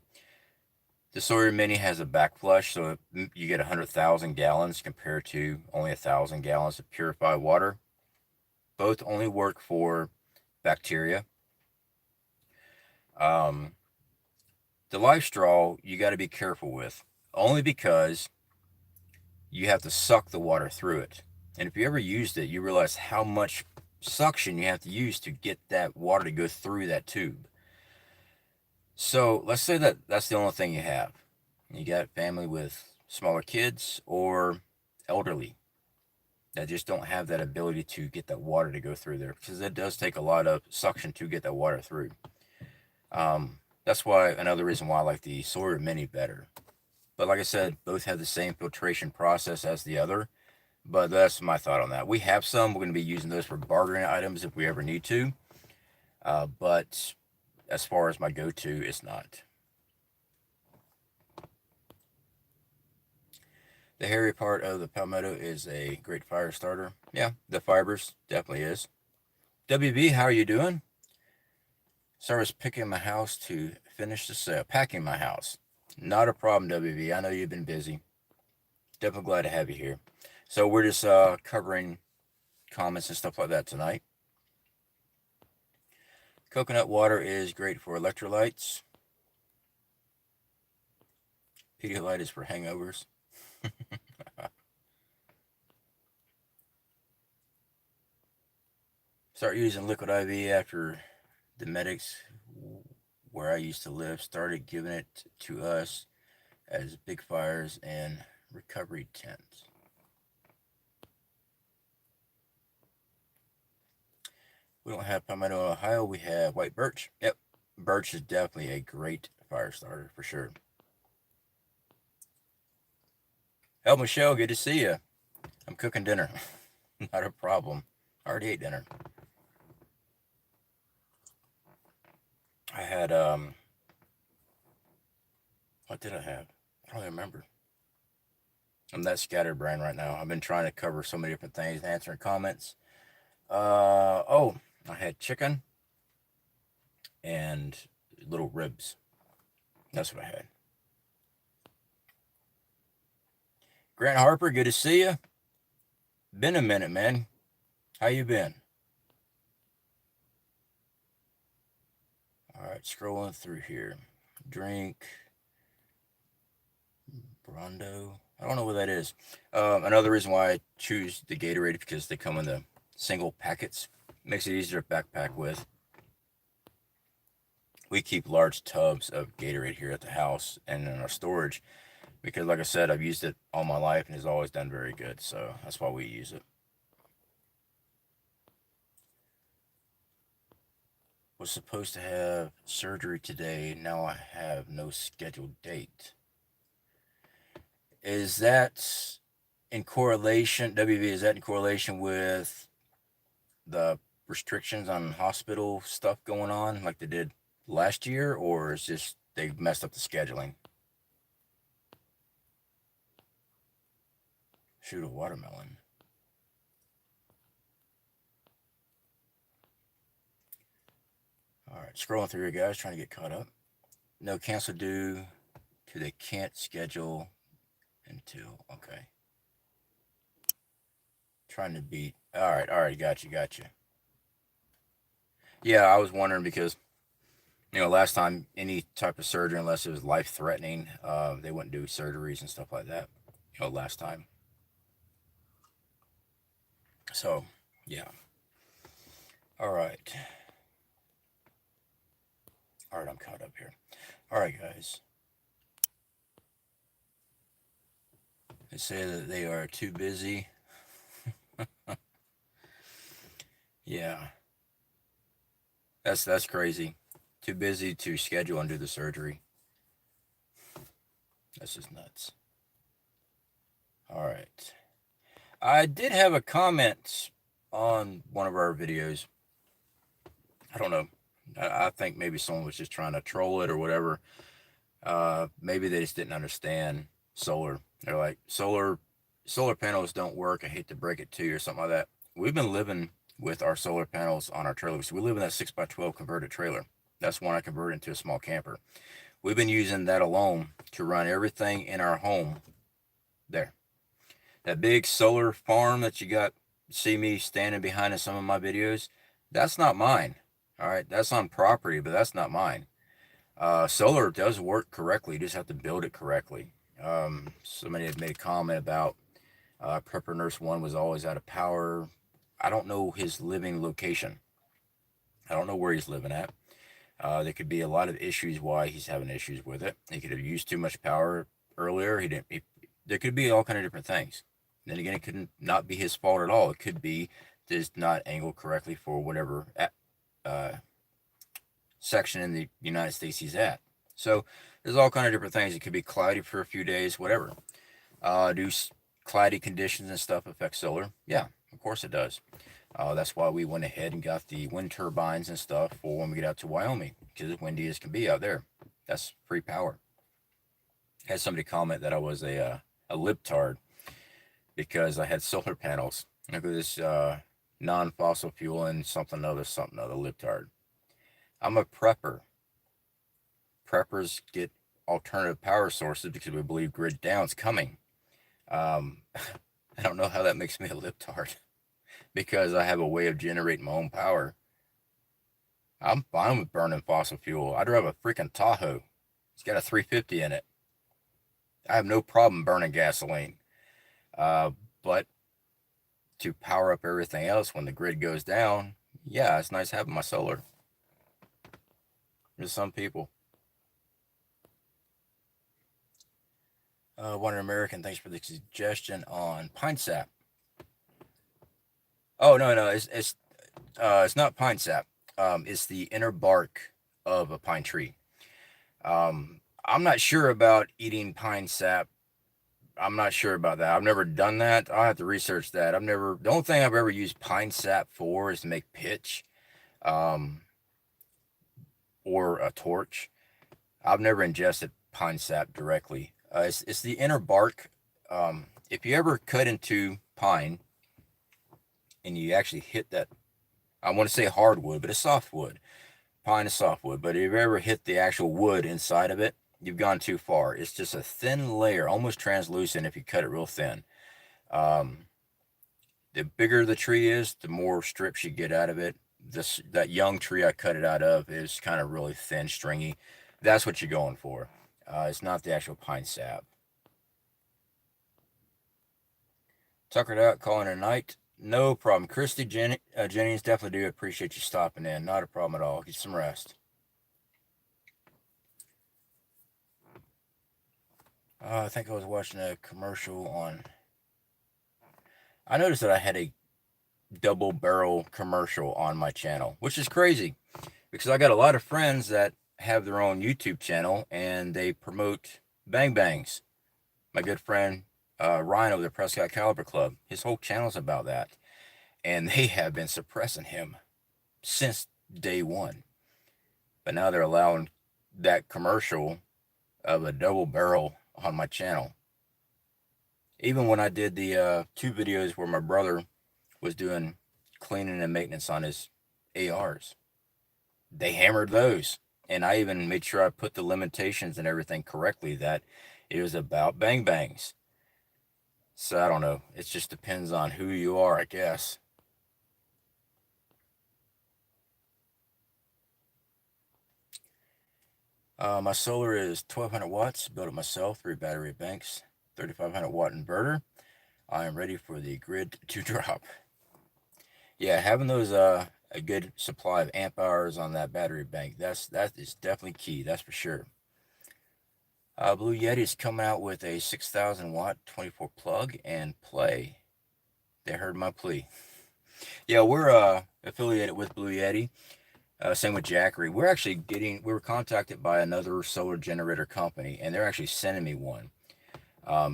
The Sawyer Mini has a back flush, so you get 100,000 gallons compared to only 1,000 gallons of purified water. Both only work for bacteria. Um, the Life straw, you got to be careful with, only because you have to suck the water through it. And if you ever used it, you realize how much suction you have to use to get that water to go through that tube. So let's say that that's the only thing you have. You got a family with smaller kids or elderly that just don't have that ability to get that water to go through there, because it does take a lot of suction to get that water through. That's why another reason why I like the Sawyer Mini better. But like I said, both have the same filtration process as the other. But that's my thought on that. We have some. We're going to be using those for bartering items if we ever need to. But as far as my go-to, it's not. The hairy part of the palmetto is a great fire starter. Yeah, the fibers definitely is. WB, how are you doing? So I was picking my house to finish the sale. Packing my house. Not a problem, WB. I know you've been busy. Definitely glad to have you here. So we're just covering comments and stuff like that tonight. Coconut water is great for electrolytes. Pedialyte is for hangovers. Start using liquid IV after the medics where I used to live started giving it to us as big fires and recovery tents. We don't have palmetto in Ohio. We have white birch. Yep, birch is definitely a great fire starter for sure. Oh, Michelle, good to see you. I'm cooking dinner. Not a problem. I already ate dinner. I had, what did I have? I don't remember. I'm that scatterbrained right now. I've been trying to cover so many different things, answering comments. Oh, I had chicken and little ribs. That's what I had. Grant Harper, good to see you. Been a minute, man. How you been? All right, scrolling through here. Drink. Brondo. I don't know what that is. Another reason why I choose the Gatorade, because they come in the single packets. Makes it easier to backpack with. We keep large tubs of Gatorade here at the house and in our storage because, like I said, I've used it all my life and it's always done very good. So that's why we use it. Was supposed to have surgery today. Now I have no scheduled date. Is that in correlation, WB, is that in correlation with the restrictions on hospital stuff going on like they did last year, or is just they messed up the scheduling? Shoot, a watermelon. All right, scrolling through here, guys, trying to get caught up. No cancel due to they can't schedule until, okay. Trying to beat, all right, got you. Yeah, I was wondering because, last time any type of surgery, unless it was life-threatening, they wouldn't do surgeries and stuff like that, last time. So, yeah. All right. All right, I'm caught up here. All right, guys. They say that they are too busy. Yeah. That's crazy. Too busy to schedule and do the surgery. That's just nuts. All right. I did have a comment on one of our videos. I don't know. I think maybe someone was just trying to troll it or whatever. Maybe they just didn't understand solar. They're like, solar panels don't work. I hate to break it to you, or something like that. We've been living with our solar panels on our trailer. So we live in that 6x12 converted trailer. That's one I converted into a small camper. We've been using that alone to run everything in our home there. That big solar farm that you got, see me standing behind in some of my videos, that's not mine. All right, that's on property, but that's not mine. Solar does work correctly. You just have to build it correctly. Somebody had made a comment about Prepper Nurse 1 was always out of power. I don't know his living location. I don't know where he's living at. There could be a lot of issues why he's having issues with it. He could have used too much power earlier. There could be all kind of different things. Then again, it could not be his fault at all. It could be just not angled correctly for whatever section in the United States he's at. So there's all kind of different things. It could be cloudy for a few days, whatever. Do cloudy conditions and stuff affect solar? Yeah, of course it does. That's why we went ahead and got the wind turbines and stuff for when we get out to Wyoming, because it's windy as can be out there. That's free power. I had somebody comment that I was a libtard because I had solar panels. Look at this non-fossil fuel and something other libtard. I'm a prepper. Preppers get alternative power sources because we believe grid down's coming. I don't know how that makes me a libtard because I have a way of generating my own power. I'm fine with burning fossil fuel. I drive a freaking Tahoe. It's got a 350 in it. I have no problem burning gasoline. But to power up everything else when the grid goes down, yeah, it's nice having my solar. There's some people. Wonder American, thanks for the suggestion on pine sap. Oh no, it's not pine sap. It's the inner bark of a pine tree. I'm not sure about eating pine sap. I'm not sure about that. I've never done that. I'll have to research that. The only thing I've ever used pine sap for is to make pitch, or a torch. I've never ingested pine sap directly. It's the inner bark. If you ever cut into pine and you actually hit that, I want to say hardwood, but it's softwood. Pine is softwood, but if you ever hit the actual wood inside of it, you've gone too far. It's just a thin layer, almost translucent if you cut it real thin. The bigger the tree is, the more strips you get out of it. That young tree I cut it out of is kind of really thin, stringy. That's what you're going for. It's not the actual pine sap. Tuckered out, calling it a night. No problem. Christy Jennings, definitely do appreciate you stopping in. Not a problem at all. Get some rest. I think I was watching a commercial on... I noticed that I had a double barrel commercial on my channel, which is crazy because I got a lot of friends that have their own YouTube channel and they promote Bang Bangs. My good friend Ryan of the Prescott Caliber Club, his whole channel's about that, and they have been suppressing him since day one. But now they're allowing that commercial of a double barrel on my channel. Even when I did the 2 videos where my brother was doing cleaning and maintenance on his ARs, they hammered those. And I even made sure I put the limitations and everything correctly, that it was about Bang Bangs. So I don't know. It just depends on who you are, I guess. My solar is 1200 watts, built it myself, 3 battery banks, 3500 watt inverter. I am ready for the grid to drop. Yeah, having those a good supply of amp hours on that battery bank, that is definitely key, that's for sure. Blue Yeti is coming out with a 6,000 watt 24 plug and play. They heard my plea. Yeah, we're affiliated with Blue Yeti. Same with Jackery. We were contacted by another solar generator company, and they're actually sending me one.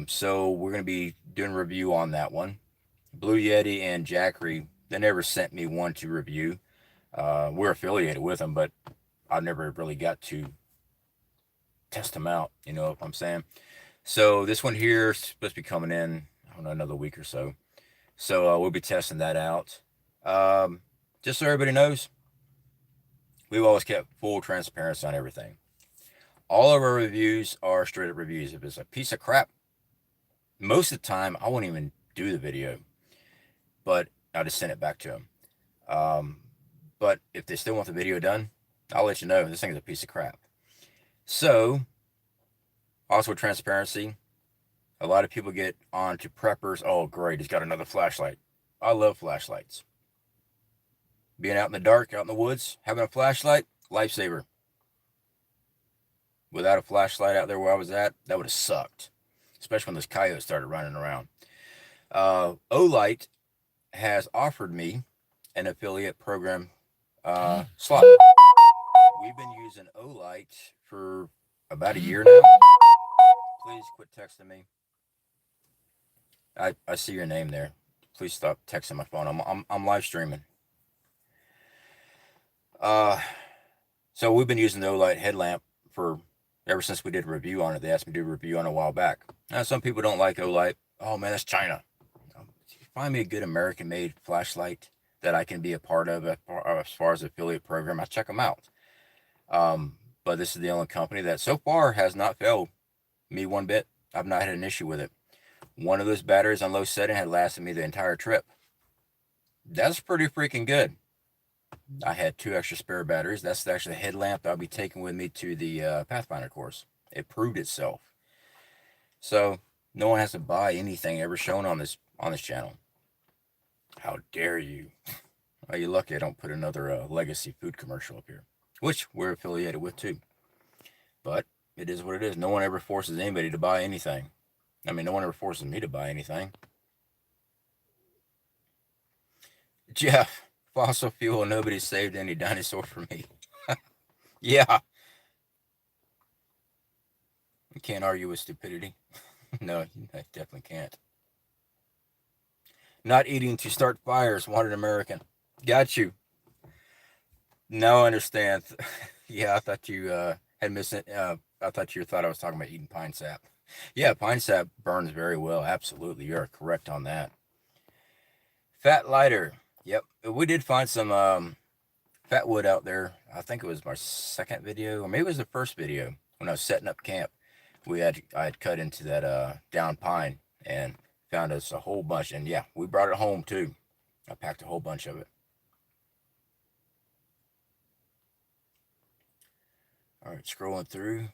So we're going to be doing a review on that one. Bluetti and Jackery, they never sent me one to review. We're affiliated with them, but I never really got to test them out. You know what I'm saying? So this one here is supposed to be coming in, I don't know, another week or so. So we'll be testing that out. Just so everybody knows, we've always kept full transparency on everything. All of our reviews are straight up reviews. If it's a piece of crap, most of the time I won't even do the video, but I'll just send it back to them. But if they still want the video done, I'll let you know this thing's a piece of crap. So, also transparency. A lot of people get on to preppers. Oh, great, he's got another flashlight. I love flashlights. Being out in the dark, out in the woods, having a flashlight, lifesaver. Without a flashlight out there where I was at, that would have sucked. Especially when those coyotes started running around. OLight has offered me an affiliate program slot. We've been using OLight for about a year now. Please quit texting me. I see your name there. Please stop texting my phone. I'm live streaming. So we've been using the OLight headlamp for ever since we did a review on it. They asked me to do a review on it a while back. Now, some people don't like OLight. Oh man, that's China. Find me a good American-made flashlight that I can be a part of as far as affiliate program. I check them out. But this is the only company that so far has not failed me one bit. I've not had an issue with it. One of those batteries on low setting had lasted me the entire trip. That's pretty freaking good. I had 2 extra spare batteries. That's actually the headlamp I'll be taking with me to the Pathfinder course. It proved itself. So no one has to buy anything ever shown on this channel. How dare you? Well, you're lucky I don't put another legacy food commercial up here, which we're affiliated with too. But it is what it is. No one ever forces anybody to buy anything. I mean, no one ever forces me to buy anything. Jeff, fossil fuel, nobody saved any dinosaur for me. Yeah. You can't argue with stupidity. No, you definitely can't. Not eating to start fires, wanted American. Got you. Now I understand. Yeah, I thought you had missed it. I thought you thought I was talking about eating pine sap. Yeah, pine sap burns very well. Absolutely, you're correct on that. Fat lighter. Yep, we did find some fat wood out there. I think it was my second video, or maybe it was the first video when I was setting up camp. I had cut into that down pine and found us a whole bunch, and yeah, we brought it home too. I packed a whole bunch of it. All right, scrolling through.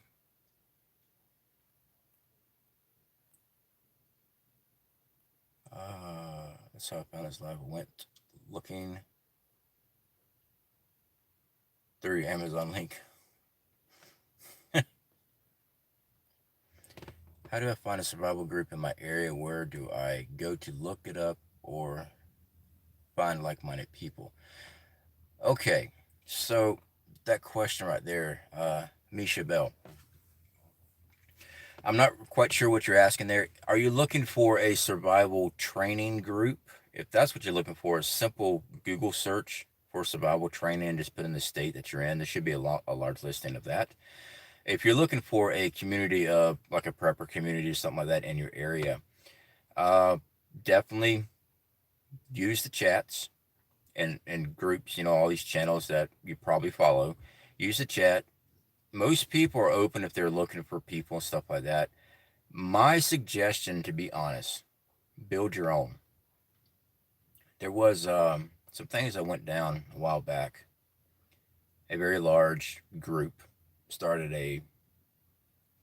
That's how I found this live. I went looking through your Amazon link. How do I find a survival group in my area? Where do I go to look it up or find like-minded people? Okay, so that question right there, Misha Bell. I'm not quite sure what you're asking there. Are you looking for a survival training group? If that's what you're looking for, a simple Google search for survival training, just put in the state that you're in. There should be a large listing of that. If you're looking for a community of like a prepper community or something like that in your area, definitely use the chats and groups, you know, all these channels that you probably follow. Use the chat. Most people are open if they're looking for people and stuff like that. My suggestion, to be honest, build your own. There was some things that went down a while back. A very large group started a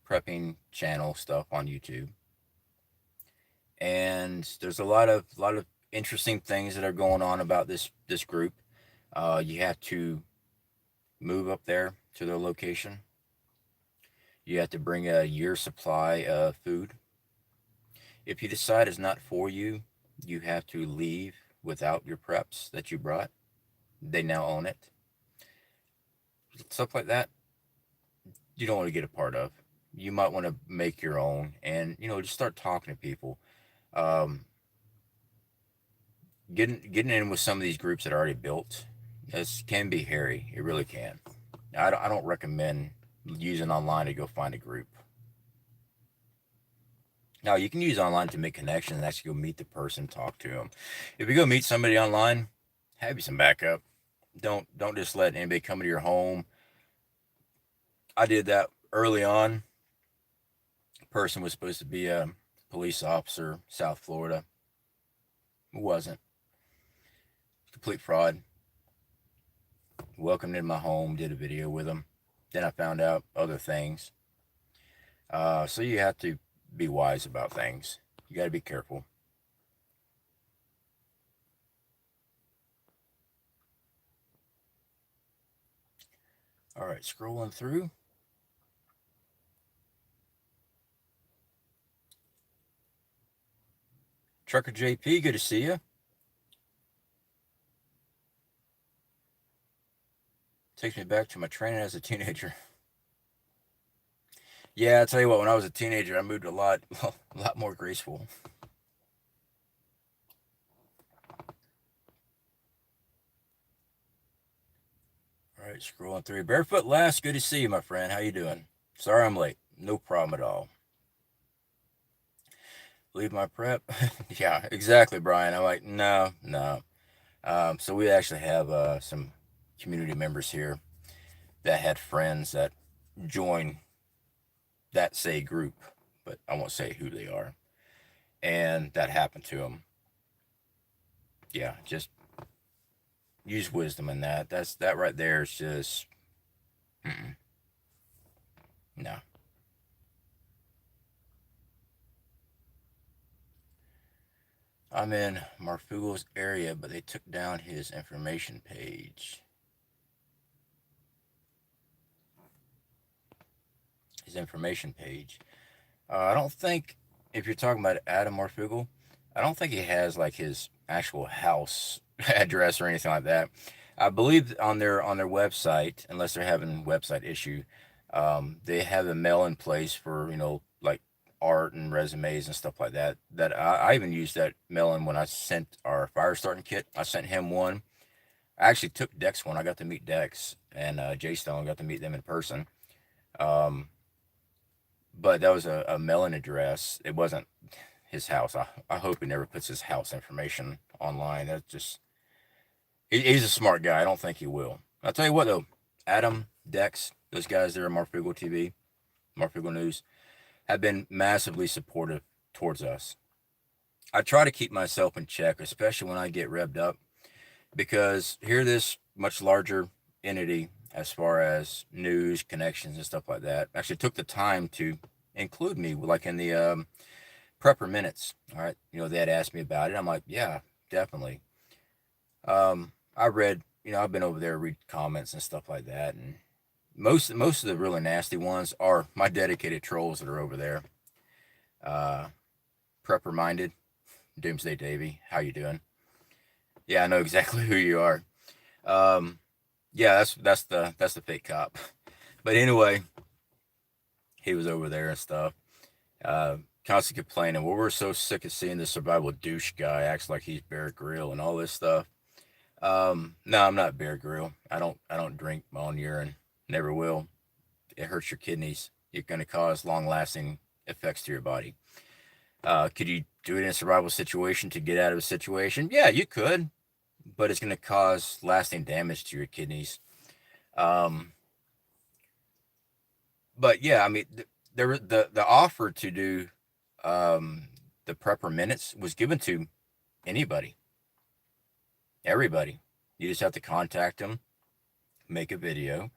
prepping channel stuff on YouTube, and there's a lot of interesting things that are going on about this group. You have to move up there to their location. You have to bring a year's supply of food. If you decide it's not for you, you have to leave without your preps that you brought. They now own it. stuff like that, you don't want to get a part of. You might want to make your own, and just start talking to people. Um, getting in with some of these groups that are already built, this can be hairy. It really can. I don't recommend using online to go find a group. Now you can use online to make connections and actually go meet the person, talk to them. If you go meet somebody online, have you some backup. Don't just let anybody come into your home. I did that early on. A person was supposed to be a police officer, South Florida. It wasn't. Complete fraud. Welcomed in my home, did a video with him. Then I found out other things. So you have to be wise about things. You got to be careful. All right, scrolling through. Trucker JP, good to see you. Takes me back to my training as a teenager. Yeah, I'll tell you what, when I was a teenager, I moved a lot more graceful. All right, scrolling through. Barefoot Last, good to see you, my friend. How you doing? Sorry I'm late. No problem at all. Leave my prep? Yeah, exactly, Brian. I'm like, no, no. So we actually have some community members here that had friends that joined that say group, but I won't say who they are. And that happened to them. Yeah, just use wisdom in that. That right there is just no. I'm in Marfugo's area, but they took down his information page. His information page. I don't think, if you're talking about Adam Marfugo, I don't think he has like his actual house address or anything like that. I believe on their website, unless they're having website issue, they have a mail in place for like art and resumes and stuff like that. That I even used that mail in when I sent our fire starting kit. I sent him one. I actually took Dex one. I got to meet Dex and Jay Stone. Got to meet them in person. Um, but that was a mail-in address. It wasn't his house. I hope he never puts his house information online. That's just he's a smart guy. I don't think he will. I'll tell you what though, Adam, Dex, those guys there at Marfugo TV, Marfugo News, have been massively supportive towards us. I try to keep myself in check, especially when I get revved up, because here this much larger entity as far as news connections and stuff like that actually took the time to include me like in the prepper minutes. All right, they had asked me about it. I'm like, yeah, definitely. I read, I've been over there read comments and stuff like that, and most of the really nasty ones are my dedicated trolls that are over there. uh Prepper minded, Doomsday Davy, how you doing? Yeah, I know exactly who you are. um yeah, that's the fake cop. But anyway, he was over there and stuff, constantly complaining, well, we're so sick of seeing this survival douche guy acts like he's Bear Grylls and all this stuff. No, I'm not Bear Grylls. I don't drink my own urine. Never will. It hurts your kidneys. It's going to cause long lasting effects to your body. Could you do it in a survival situation to get out of a situation? Yeah, you could, but it's going to cause lasting damage to your kidneys. Um, but yeah, I mean, the offer to do um, the prepper minutes was given to anybody, everybody. You just have to contact them, make a video,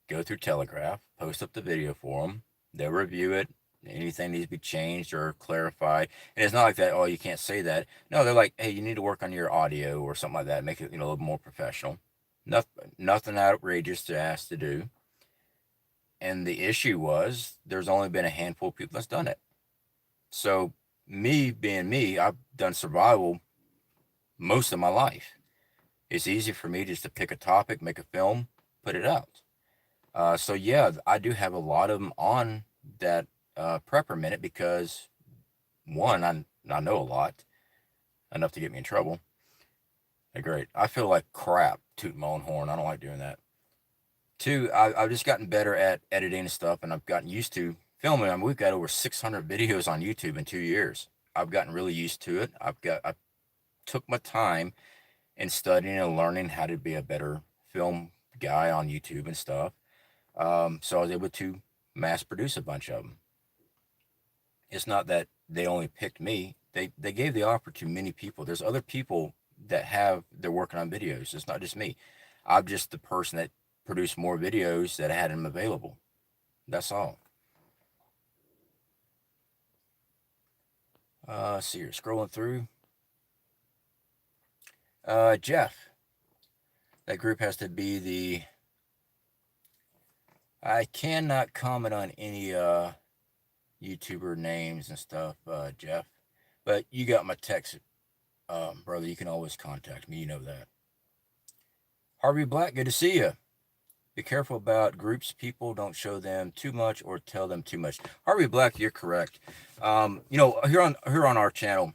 go through Telegraph, post up the video for them. They'll review it. Anything needs to be changed or clarified. And it's not like that, oh, you can't say that. No, they're like, hey, you need to work on your audio or something like that. Make it, a little more professional. Nothing outrageous to ask to do. And the issue was there's only been a handful of people that's done it. So me being me, I've done survival most of my life. It's easy for me just to pick a topic, make a film, put it out. So yeah, I do have a lot of them on that prepper minute because one, I know a lot, enough to get me in trouble. They're great. I feel like crap tooting my own horn. I don't like doing that. Two, I've just gotten better at editing and stuff, and I've gotten used to filming. I mean, we've got over 600 videos on YouTube in 2 years. I've gotten really used to it. I took my time in studying and learning how to be a better film guy on YouTube and stuff. So I was able to mass produce a bunch of them. It's not that they only picked me. They gave the offer to many people. There's other people that have they're working on videos. It's not just me. I'm just the person that produced more videos that had them available. That's all. See, you're scrolling through. Jeff, that group has to be the. I cannot comment on any YouTuber names and stuff, Jeff. But you got my text, brother. You can always contact me. You know that. Harvey Black, good to see you. Be careful about groups. People don't show them too much or tell them too much. Harvey Black, you're correct. Here on our channel,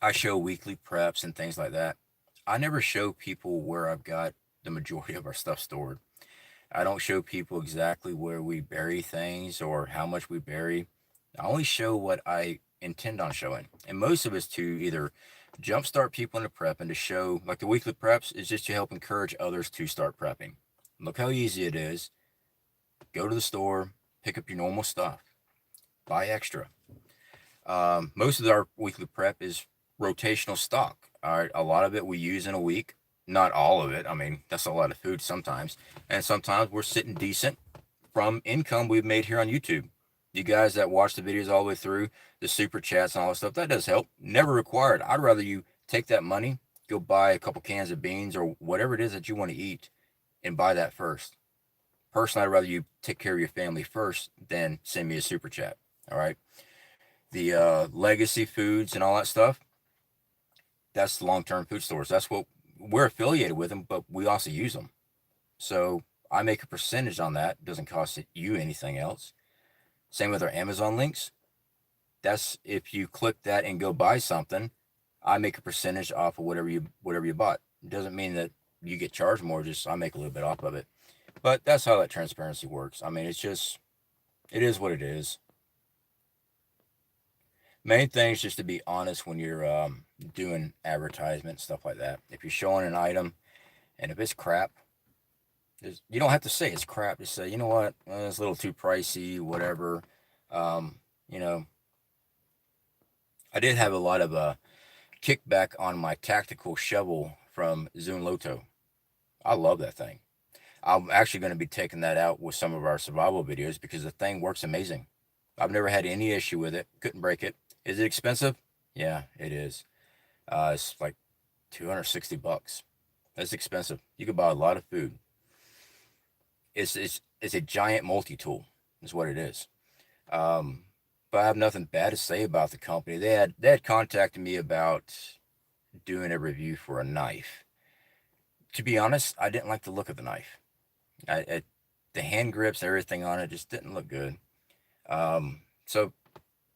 I show weekly preps and things like that. I never show people where I've got the majority of our stuff stored. I don't show people exactly where we bury things or how much we bury. I only show what I intend on showing. And most of it's to either jumpstart people into prep and to show, like the weekly preps, is just to help encourage others to start prepping. Look how easy it is. Go to the store, pick up your normal stuff, buy extra. Most of our weekly prep is rotational stock. All right, a lot of it we use in a week. Not all of it. I mean, that's a lot of food sometimes. And sometimes we're sitting decent from income we've made here on YouTube. You guys that watch the videos all the way through, the super chats and all that stuff, that does help. Never required. I'd rather you take that money, go buy a couple cans of beans or whatever it is that you want to eat and buy that first. Personally, I'd rather you take care of your family first than send me a super chat. All right. The legacy foods and all that stuff, that's the long-term food stores. That's what we're affiliated with them, but we also use them. So I make a percentage on that. It doesn't cost you anything else. Same with our Amazon links. That's if you click that and go buy something, I make a percentage off of whatever you bought. It doesn't mean that you get charged more, just I make a little bit off of it. But that's how that transparency works. I mean, it is what it is. Main thing is just to be honest when you're doing advertisement stuff like that. If you're showing an item and if it's crap, you don't have to say it's crap. Just say, you know what, it's a little too pricey, whatever. Um, you know, I did have a lot of kickback on my tactical shovel from Zune Loto. I love that thing. I'm actually going to be taking that out with some of our survival videos because the thing works amazing. I've never had any issue with it. Couldn't break it. Is it expensive? Yeah, it is. It's like 260 bucks. That's expensive. You could buy a lot of food. It's a giant multi-tool is what it is. Um, but I have nothing bad to say about the company. They had contacted me about doing a review for a knife. To be honest, I didn't like the look of the knife. The hand grips, everything on it just didn't look good. So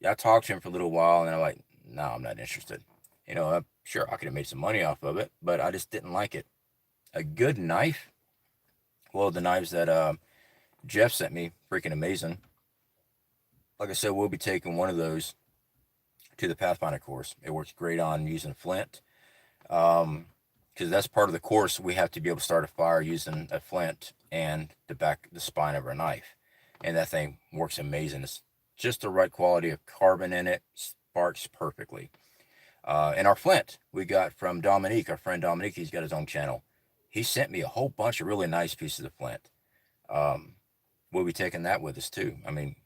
yeah, I talked to him for a little while, and they're like, "No, I'm not interested." I'm sure I could have made some money off of it, but I just didn't like it. A good knife. Well, the knives that Jeff sent me, freaking amazing. Like I said, we'll be taking one of those to the Pathfinder course. It works great on using flint. Because that's part of the course. We have to be able to start a fire using a flint and the spine of our knife, and that thing works amazing. It's just the right quality of carbon in it, sparks perfectly. And our flint we got from Dominique, our friend Dominique. He's got his own channel. He sent me a whole bunch of really nice pieces of flint. Um, we'll be taking that with us too. I mean,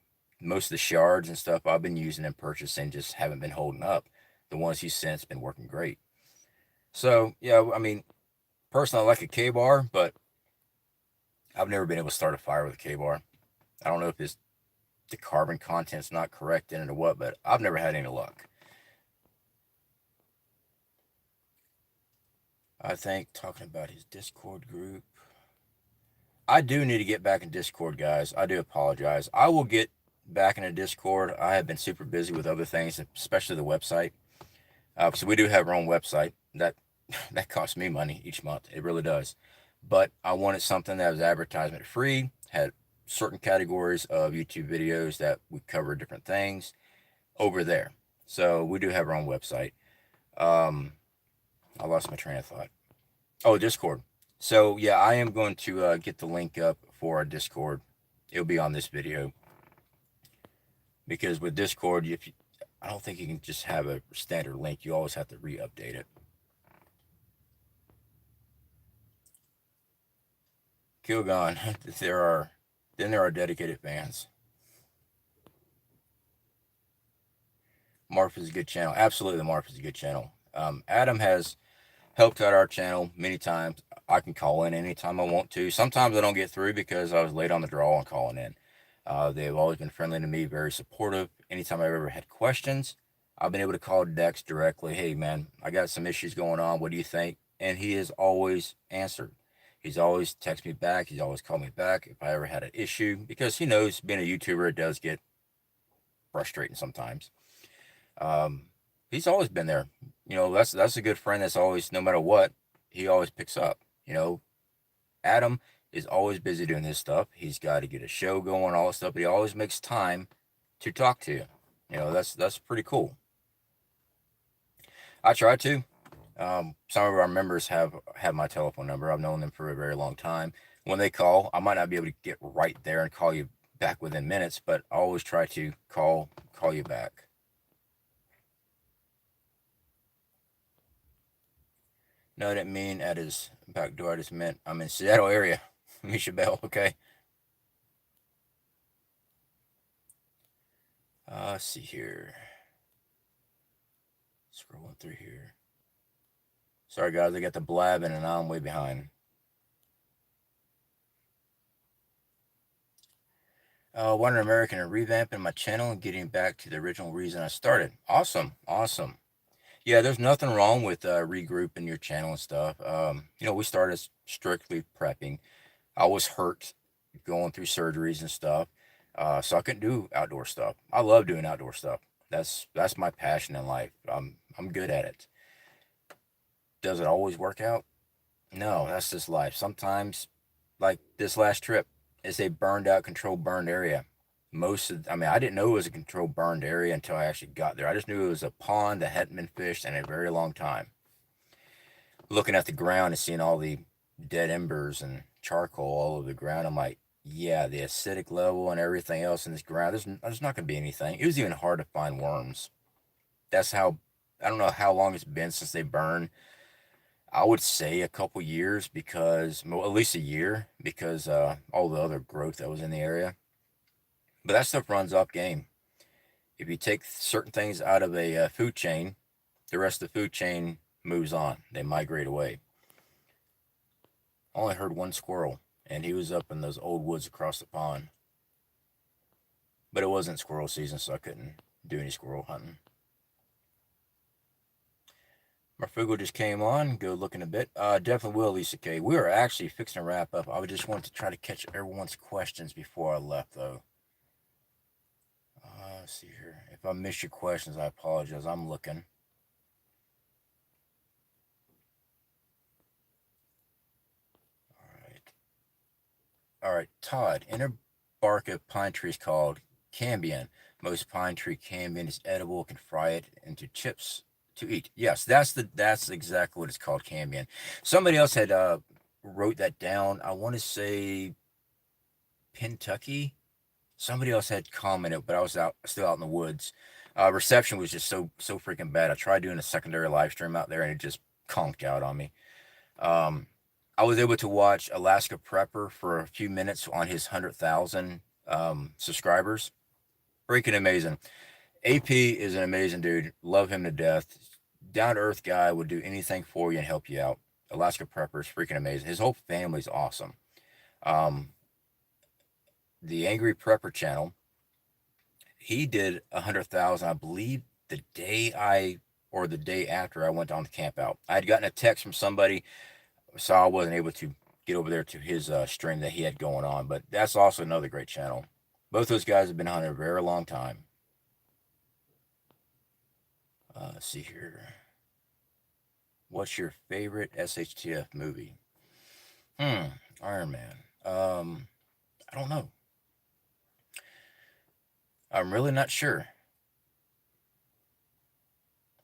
most of the shards and stuff I've been using and purchasing just haven't been holding up. The ones he sent's been working great. So yeah, I mean, personally, I like a K-bar, but I've never been able to start a fire with a K-bar. I don't know if the carbon content's not correct in it or what, but I've never had any luck. I think talking about his Discord group. I do need to get back in Discord, guys. I do apologize. I will get back into Discord. I have been super busy with other things, especially the website. So we do have our own website. That costs me money each month. It really does. But I wanted something that was advertisement free, had certain categories of YouTube videos that would cover different things over there. So we do have our own website. Um, I lost my train of thought. Oh, Discord. So yeah, I am going to get the link up for our Discord. It'll be on this video because with Discord, I don't think you can just have a standard link. You always have to re-update it. Kilgon, there are dedicated fans. Marf is a good channel. Absolutely, Marf is a good channel. Adam has helped out our channel many times. I can call in anytime I want to. Sometimes I don't get through because I was late on the draw on calling in. They've always been friendly to me, very supportive. Anytime I've ever had questions, I've been able to call Dex directly. Hey, man, I got some issues going on. What do you think? And he has always answered. He's always texted me back. He's always called me back if I ever had an issue because he knows being a YouTuber, it does get frustrating sometimes. He's always been there. That's a good friend that's always, no matter what, he always picks up. Adam is always busy doing his stuff. He's got to get a show going, all this stuff, but he always makes time to talk to you. That's pretty cool. I try to. Some of our members have my telephone number. I've known them for a very long time. When they call, I might not be able to get right there and call you back within minutes, but I always try to call you back. No, I didn't mean at his back door. I just meant I'm in Seattle area. Misha Bell, okay. Let's see here. Scrolling through here. Sorry, guys, I got the blabbing and I'm way behind. Wonder American and revamping my channel and getting back to the original reason I started. Awesome, awesome. Yeah, there's nothing wrong with regrouping your channel and stuff. We started strictly prepping. I was hurt going through surgeries and stuff, so I couldn't do outdoor stuff. I love doing outdoor stuff. That's my passion in life. I'm good at it. Does it always work out? No, that's just life. Sometimes, like this last trip, it's a burned out, controlled burned area. I didn't know it was a controlled burned area until I actually got there. I just knew it was a pond that hadn't been fished in a very long time. Looking at the ground and seeing all the dead embers and charcoal all over the ground, I'm like, yeah, the acidic level and everything else in this ground, there's not going to be anything. It was even hard to find worms. That's how, I don't know how long it's been since they burned. I would say a couple years because, well, at least a year because all the other growth that was in the area. But that stuff runs off game. If you take certain things out of a food chain, the rest of the food chain moves on. They migrate away. I only heard one squirrel, and he was up in those old woods across the pond. But it wasn't squirrel season, so I couldn't do any squirrel hunting. Marfugo just came on. Go looking a bit. Definitely will, Lisa K. We are actually fixing to wrap up. I just wanted to try to catch everyone's questions before I left, though. Let's see here. If I miss your questions, I apologize. I'm looking. All right. Todd, inner bark of pine trees called cambion. Most pine tree cambion is edible. Can fry it into chips to eat. Yes, that's exactly what it's called, cambion. Somebody else had wrote that down. I want to say Kentucky. Somebody else had commented, but I was still out in the woods. Reception was just so freaking bad. I tried doing a secondary live stream out there, and it just conked out on me. I was able to watch Alaska Prepper for a few minutes on his 100,000 subscribers. Freaking amazing. AP is an amazing dude. Love him to death. Down to earth guy, would do anything for you and help you out. Alaska Prepper is freaking amazing. His whole family's awesome. The Angry Prepper channel, he did 100,000, I believe, the day after I went on the camp out. I had gotten a text from somebody, so I wasn't able to get over there to his stream that he had going on. But that's also another great channel. Both those guys have been hunting a very long time. Let's see here. What's your favorite SHTF movie? Iron Man. I don't know. I'm really not sure.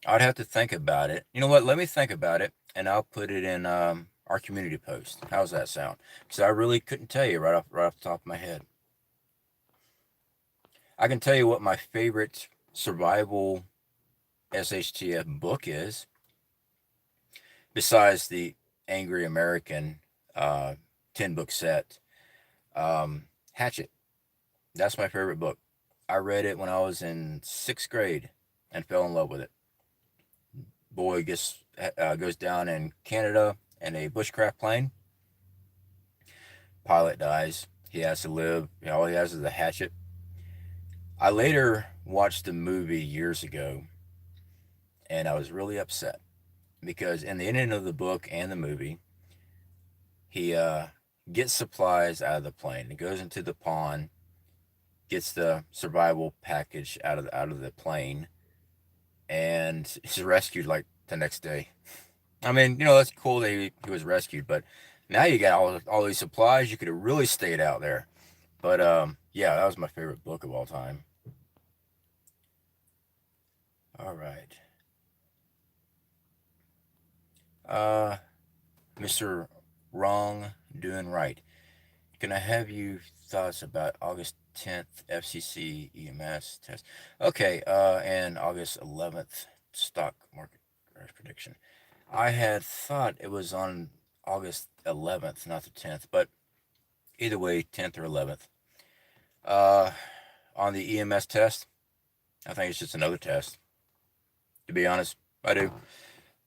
I'd have to think about it. You know what? Let me think about it, and I'll put it in our community post. How's that sound? Because I really couldn't tell you right off the top of my head. I can tell you what my favorite survival SHTF book is, besides the Angry American 10-book set. Hatchet. That's my favorite book. I read it when I was in 6th grade and fell in love with it. Boy goes down in Canada in a bushcraft plane. Pilot dies. He has to live. All he has is a hatchet. I later watched the movie years ago, and I was really upset because in the ending of the book and the movie, he gets supplies out of the plane. He goes into the pond, gets the survival package out of the plane, and he's rescued like the next day. I mean, that's cool that he was rescued, but now you got all these supplies. You could have really stayed out there. But yeah, that was my favorite book of all time. All right. Mr. Wrong Doing Right. Can I have you thoughts about August 10th FCC EMS test? Okay, and August 11th stock market crash prediction. I had thought it was on August 11th, not the 10th, but either way, 10th or 11th. On the EMS test, I think it's just another test. To be honest, I do.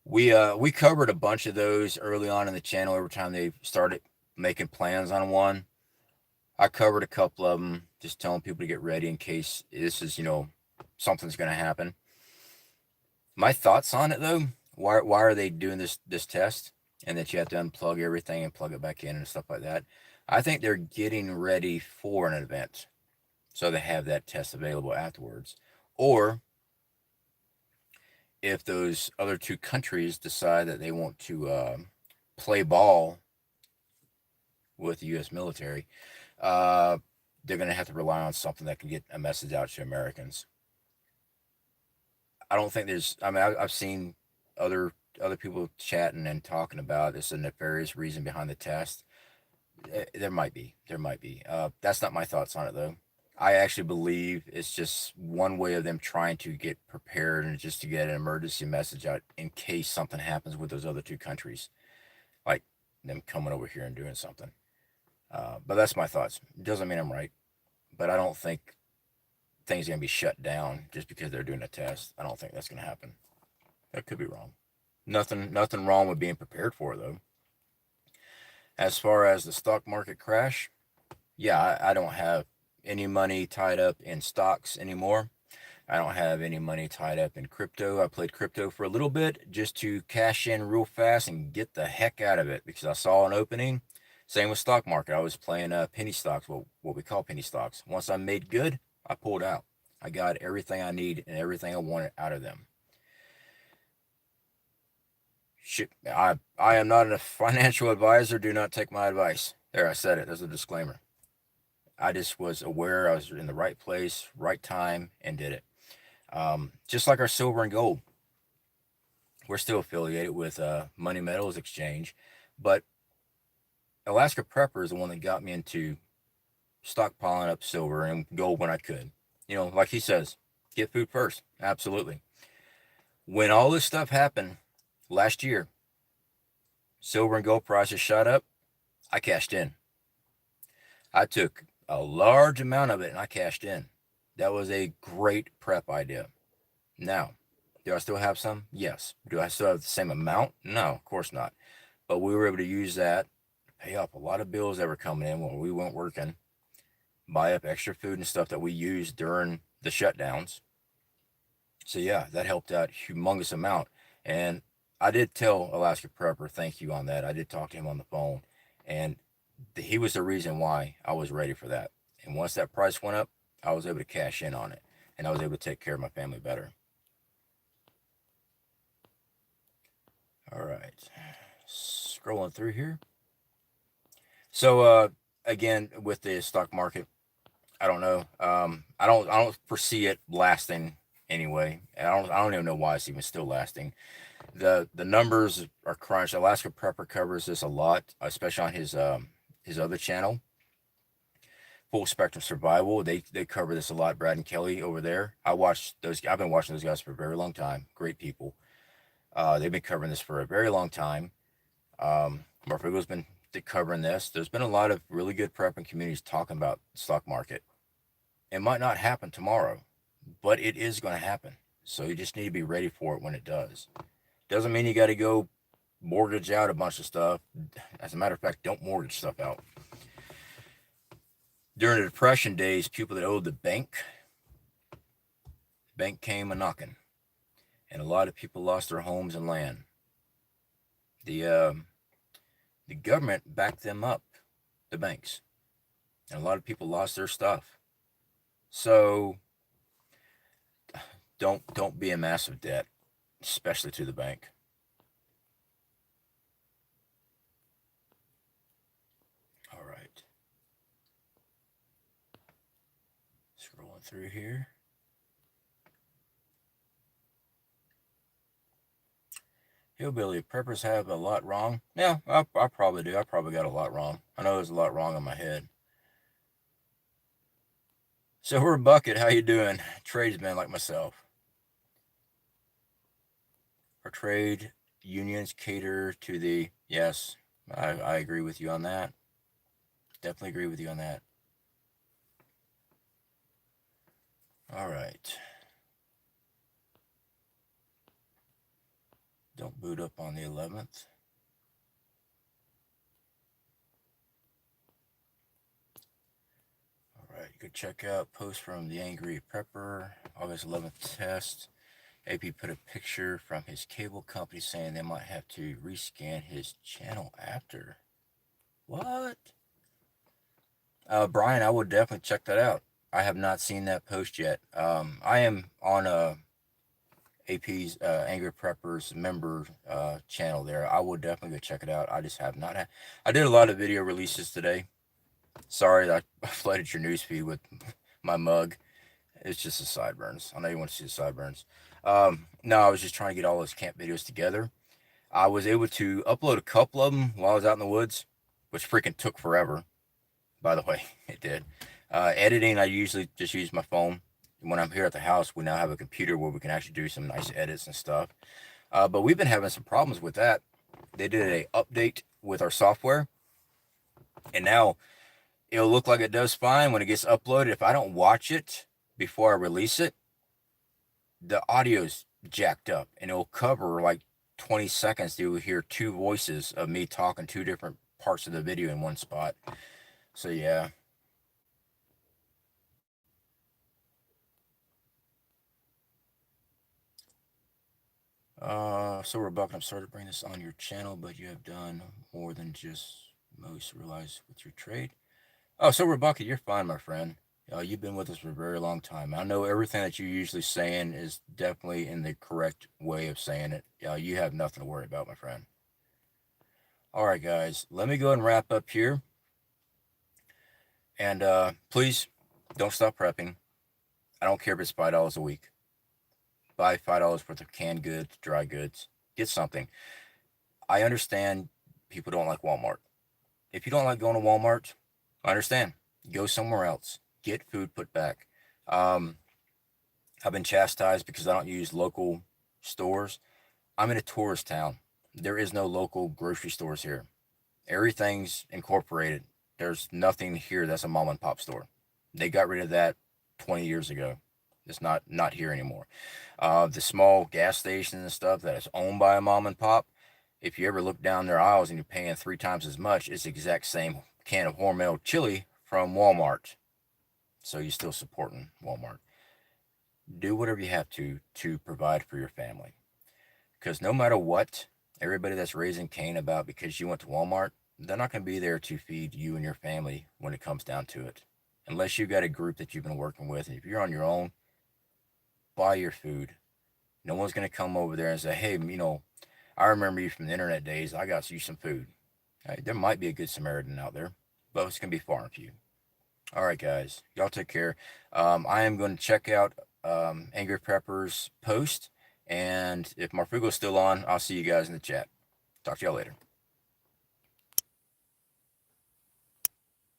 We covered a bunch of those early on in the channel. Every time they started making plans on one, I covered a couple of them, just telling people to get ready in case this is, something's going to happen. My thoughts on it, though, why are they doing this test, and that you have to unplug everything and plug it back in and stuff like that? I think they're getting ready for an event, so they have that test available afterwards. Or if those other two countries decide that they want to play ball with the U.S. military, they're going to have to rely on something that can get a message out to Americans. I don't think there's. I mean, I've seen other people chatting and talking about it's a nefarious reason behind the test. There might be. That's not my thoughts on it, though. I actually believe it's just one way of them trying to get prepared and just to get an emergency message out in case something happens with those other two countries, like them coming over here and doing something. But that's my thoughts. It doesn't mean I'm right, but I don't think things are going to be shut down just because they're doing a test. I don't think that's going to happen. That could be wrong. Nothing wrong with being prepared for it, though. As far as the stock market crash, yeah, I don't have any money tied up in stocks anymore. I don't have any money tied up in crypto. I played crypto for a little bit just to cash in real fast and get the heck out of it because I saw an opening. Same with stock market. I was playing penny stocks, what we call penny stocks. Once I made good, I pulled out. I got everything I need and everything I wanted out of them. Shit, I am not a financial advisor. Do not take my advice. There, I said it. There's a disclaimer. I just was aware I was in the right place, right time, and did it. Just like our silver and gold, we're still affiliated with Money Metals Exchange, but Alaska Prepper is the one that got me into stockpiling up silver and gold when I could. Like he says, get food first. Absolutely. When all this stuff happened last year, silver and gold prices shot up. I cashed in. I took a large amount of it and I cashed in. That was a great prep idea. Now, do I still have some? Yes. Do I still have the same amount? No, of course not. But we were able to use that to pay off a lot of bills that were coming in when we weren't working, buy up extra food and stuff that we used during the shutdowns. So yeah, that helped out a humongous amount. And I did tell Alaska Prepper thank you on that. I did talk to him on the phone, And he was the reason why I was ready for that. And once that price went up, I was able to cash in on it, and I was able to take care of my family better. All right, scrolling through here. So again, with the stock market, I don't know. I don't foresee it lasting anyway. I don't even know why it's even still lasting. The numbers are crunched. Alaska Prepper covers this a lot, especially on his other channel, Full Spectrum Survival. They cover this a lot. Brad and Kelly over there. I've been watching those guys for a very long time. Great people. They've been covering this for a very long time. Marfugo's been covering this. There's been a lot of really good prepping communities talking about the stock market. It might not happen tomorrow, but it is going to happen. So you just need to be ready for it when it does. Doesn't mean you got to go mortgage out a bunch of stuff. As a matter of fact, don't mortgage stuff out. During the Depression days, people that owed the bank came a knocking, and a lot of people lost their homes and land. The the government backed them up, the banks, and a lot of people lost their stuff. So don't be in massive debt, especially to the bank. All right. Scrolling through here. Hillbilly preppers have a lot wrong. Yeah, I probably do. I probably got a lot wrong. I know there's a lot wrong in my head. So we're Bucket. How you doing? Tradesmen like myself. Our trade unions cater to the yes. I agree with you on that. Definitely agree with you on that. All right. Don't boot up on the 11th. All right, you could check out post from the Angry Prepper, August 11th test. AP put a picture from his cable company saying they might have to rescan his channel after. What? Brian, I would definitely check that out. I have not seen that post yet. I am on AP's Angry Preppers member channel there. I will definitely go check it out. I just have not. I did a lot of video releases today. Sorry that I flooded your newsfeed with my mug. It's just the sideburns. I know you want to see the sideburns. No, I was just trying to get all those camp videos together. I was able to upload a couple of them while I was out in the woods, which freaking took forever. By the way, it did. Editing, I usually just use my phone. When I'm here at the house, we now have a computer where we can actually do some nice edits and stuff. But we've been having some problems with that. They did a update with our software, and now it'll look like it does fine when it gets uploaded. If I don't watch it before I release it, the audio's jacked up, and it'll cover like 20 seconds. You will hear two voices of me talking two different parts of the video in one spot. So yeah. So Rebecca, I'm sorry to bring this on your channel, but you have done more than just most realize with your trade. Oh, so Rebecca, you're fine, my friend. You've been with us for a very long time. I know everything that you're usually saying is definitely in the correct way of saying it. You have nothing to worry about, my friend. All right, guys, let me go ahead and wrap up here. And please don't stop prepping. I don't care if it's $5 a week. Buy $5 worth of canned goods, dry goods. Get something. I understand people don't like Walmart. If you don't like going to Walmart, I understand. Go somewhere else. Get food put back. I've been chastised because I don't use local stores. I'm in a tourist town. There is no local grocery stores here. Everything's incorporated. There's nothing here that's a mom and pop store. They got rid of that 20 years ago. It's not here anymore. The small gas stations and stuff that is owned by a mom and pop, if you ever look down their aisles and you're paying 3 times as much, it's the exact same can of Hormel chili from Walmart. So you're still supporting Walmart. Do whatever you have to provide for your family. Because no matter what, everybody that's raising Cain about because you went to Walmart, they're not going to be there to feed you and your family when it comes down to it. Unless you've got a group that you've been working with. And if you're on your own, buy your food. No one's going to come over there and say, hey, I remember you from the internet days. I got you some food. There might be a good Samaritan out there, but it's going to be far and few. All right, guys. Y'all take care. I am going to check out Angry Pepper's post. And if Marfugo's still on, I'll see you guys in the chat. Talk to y'all later.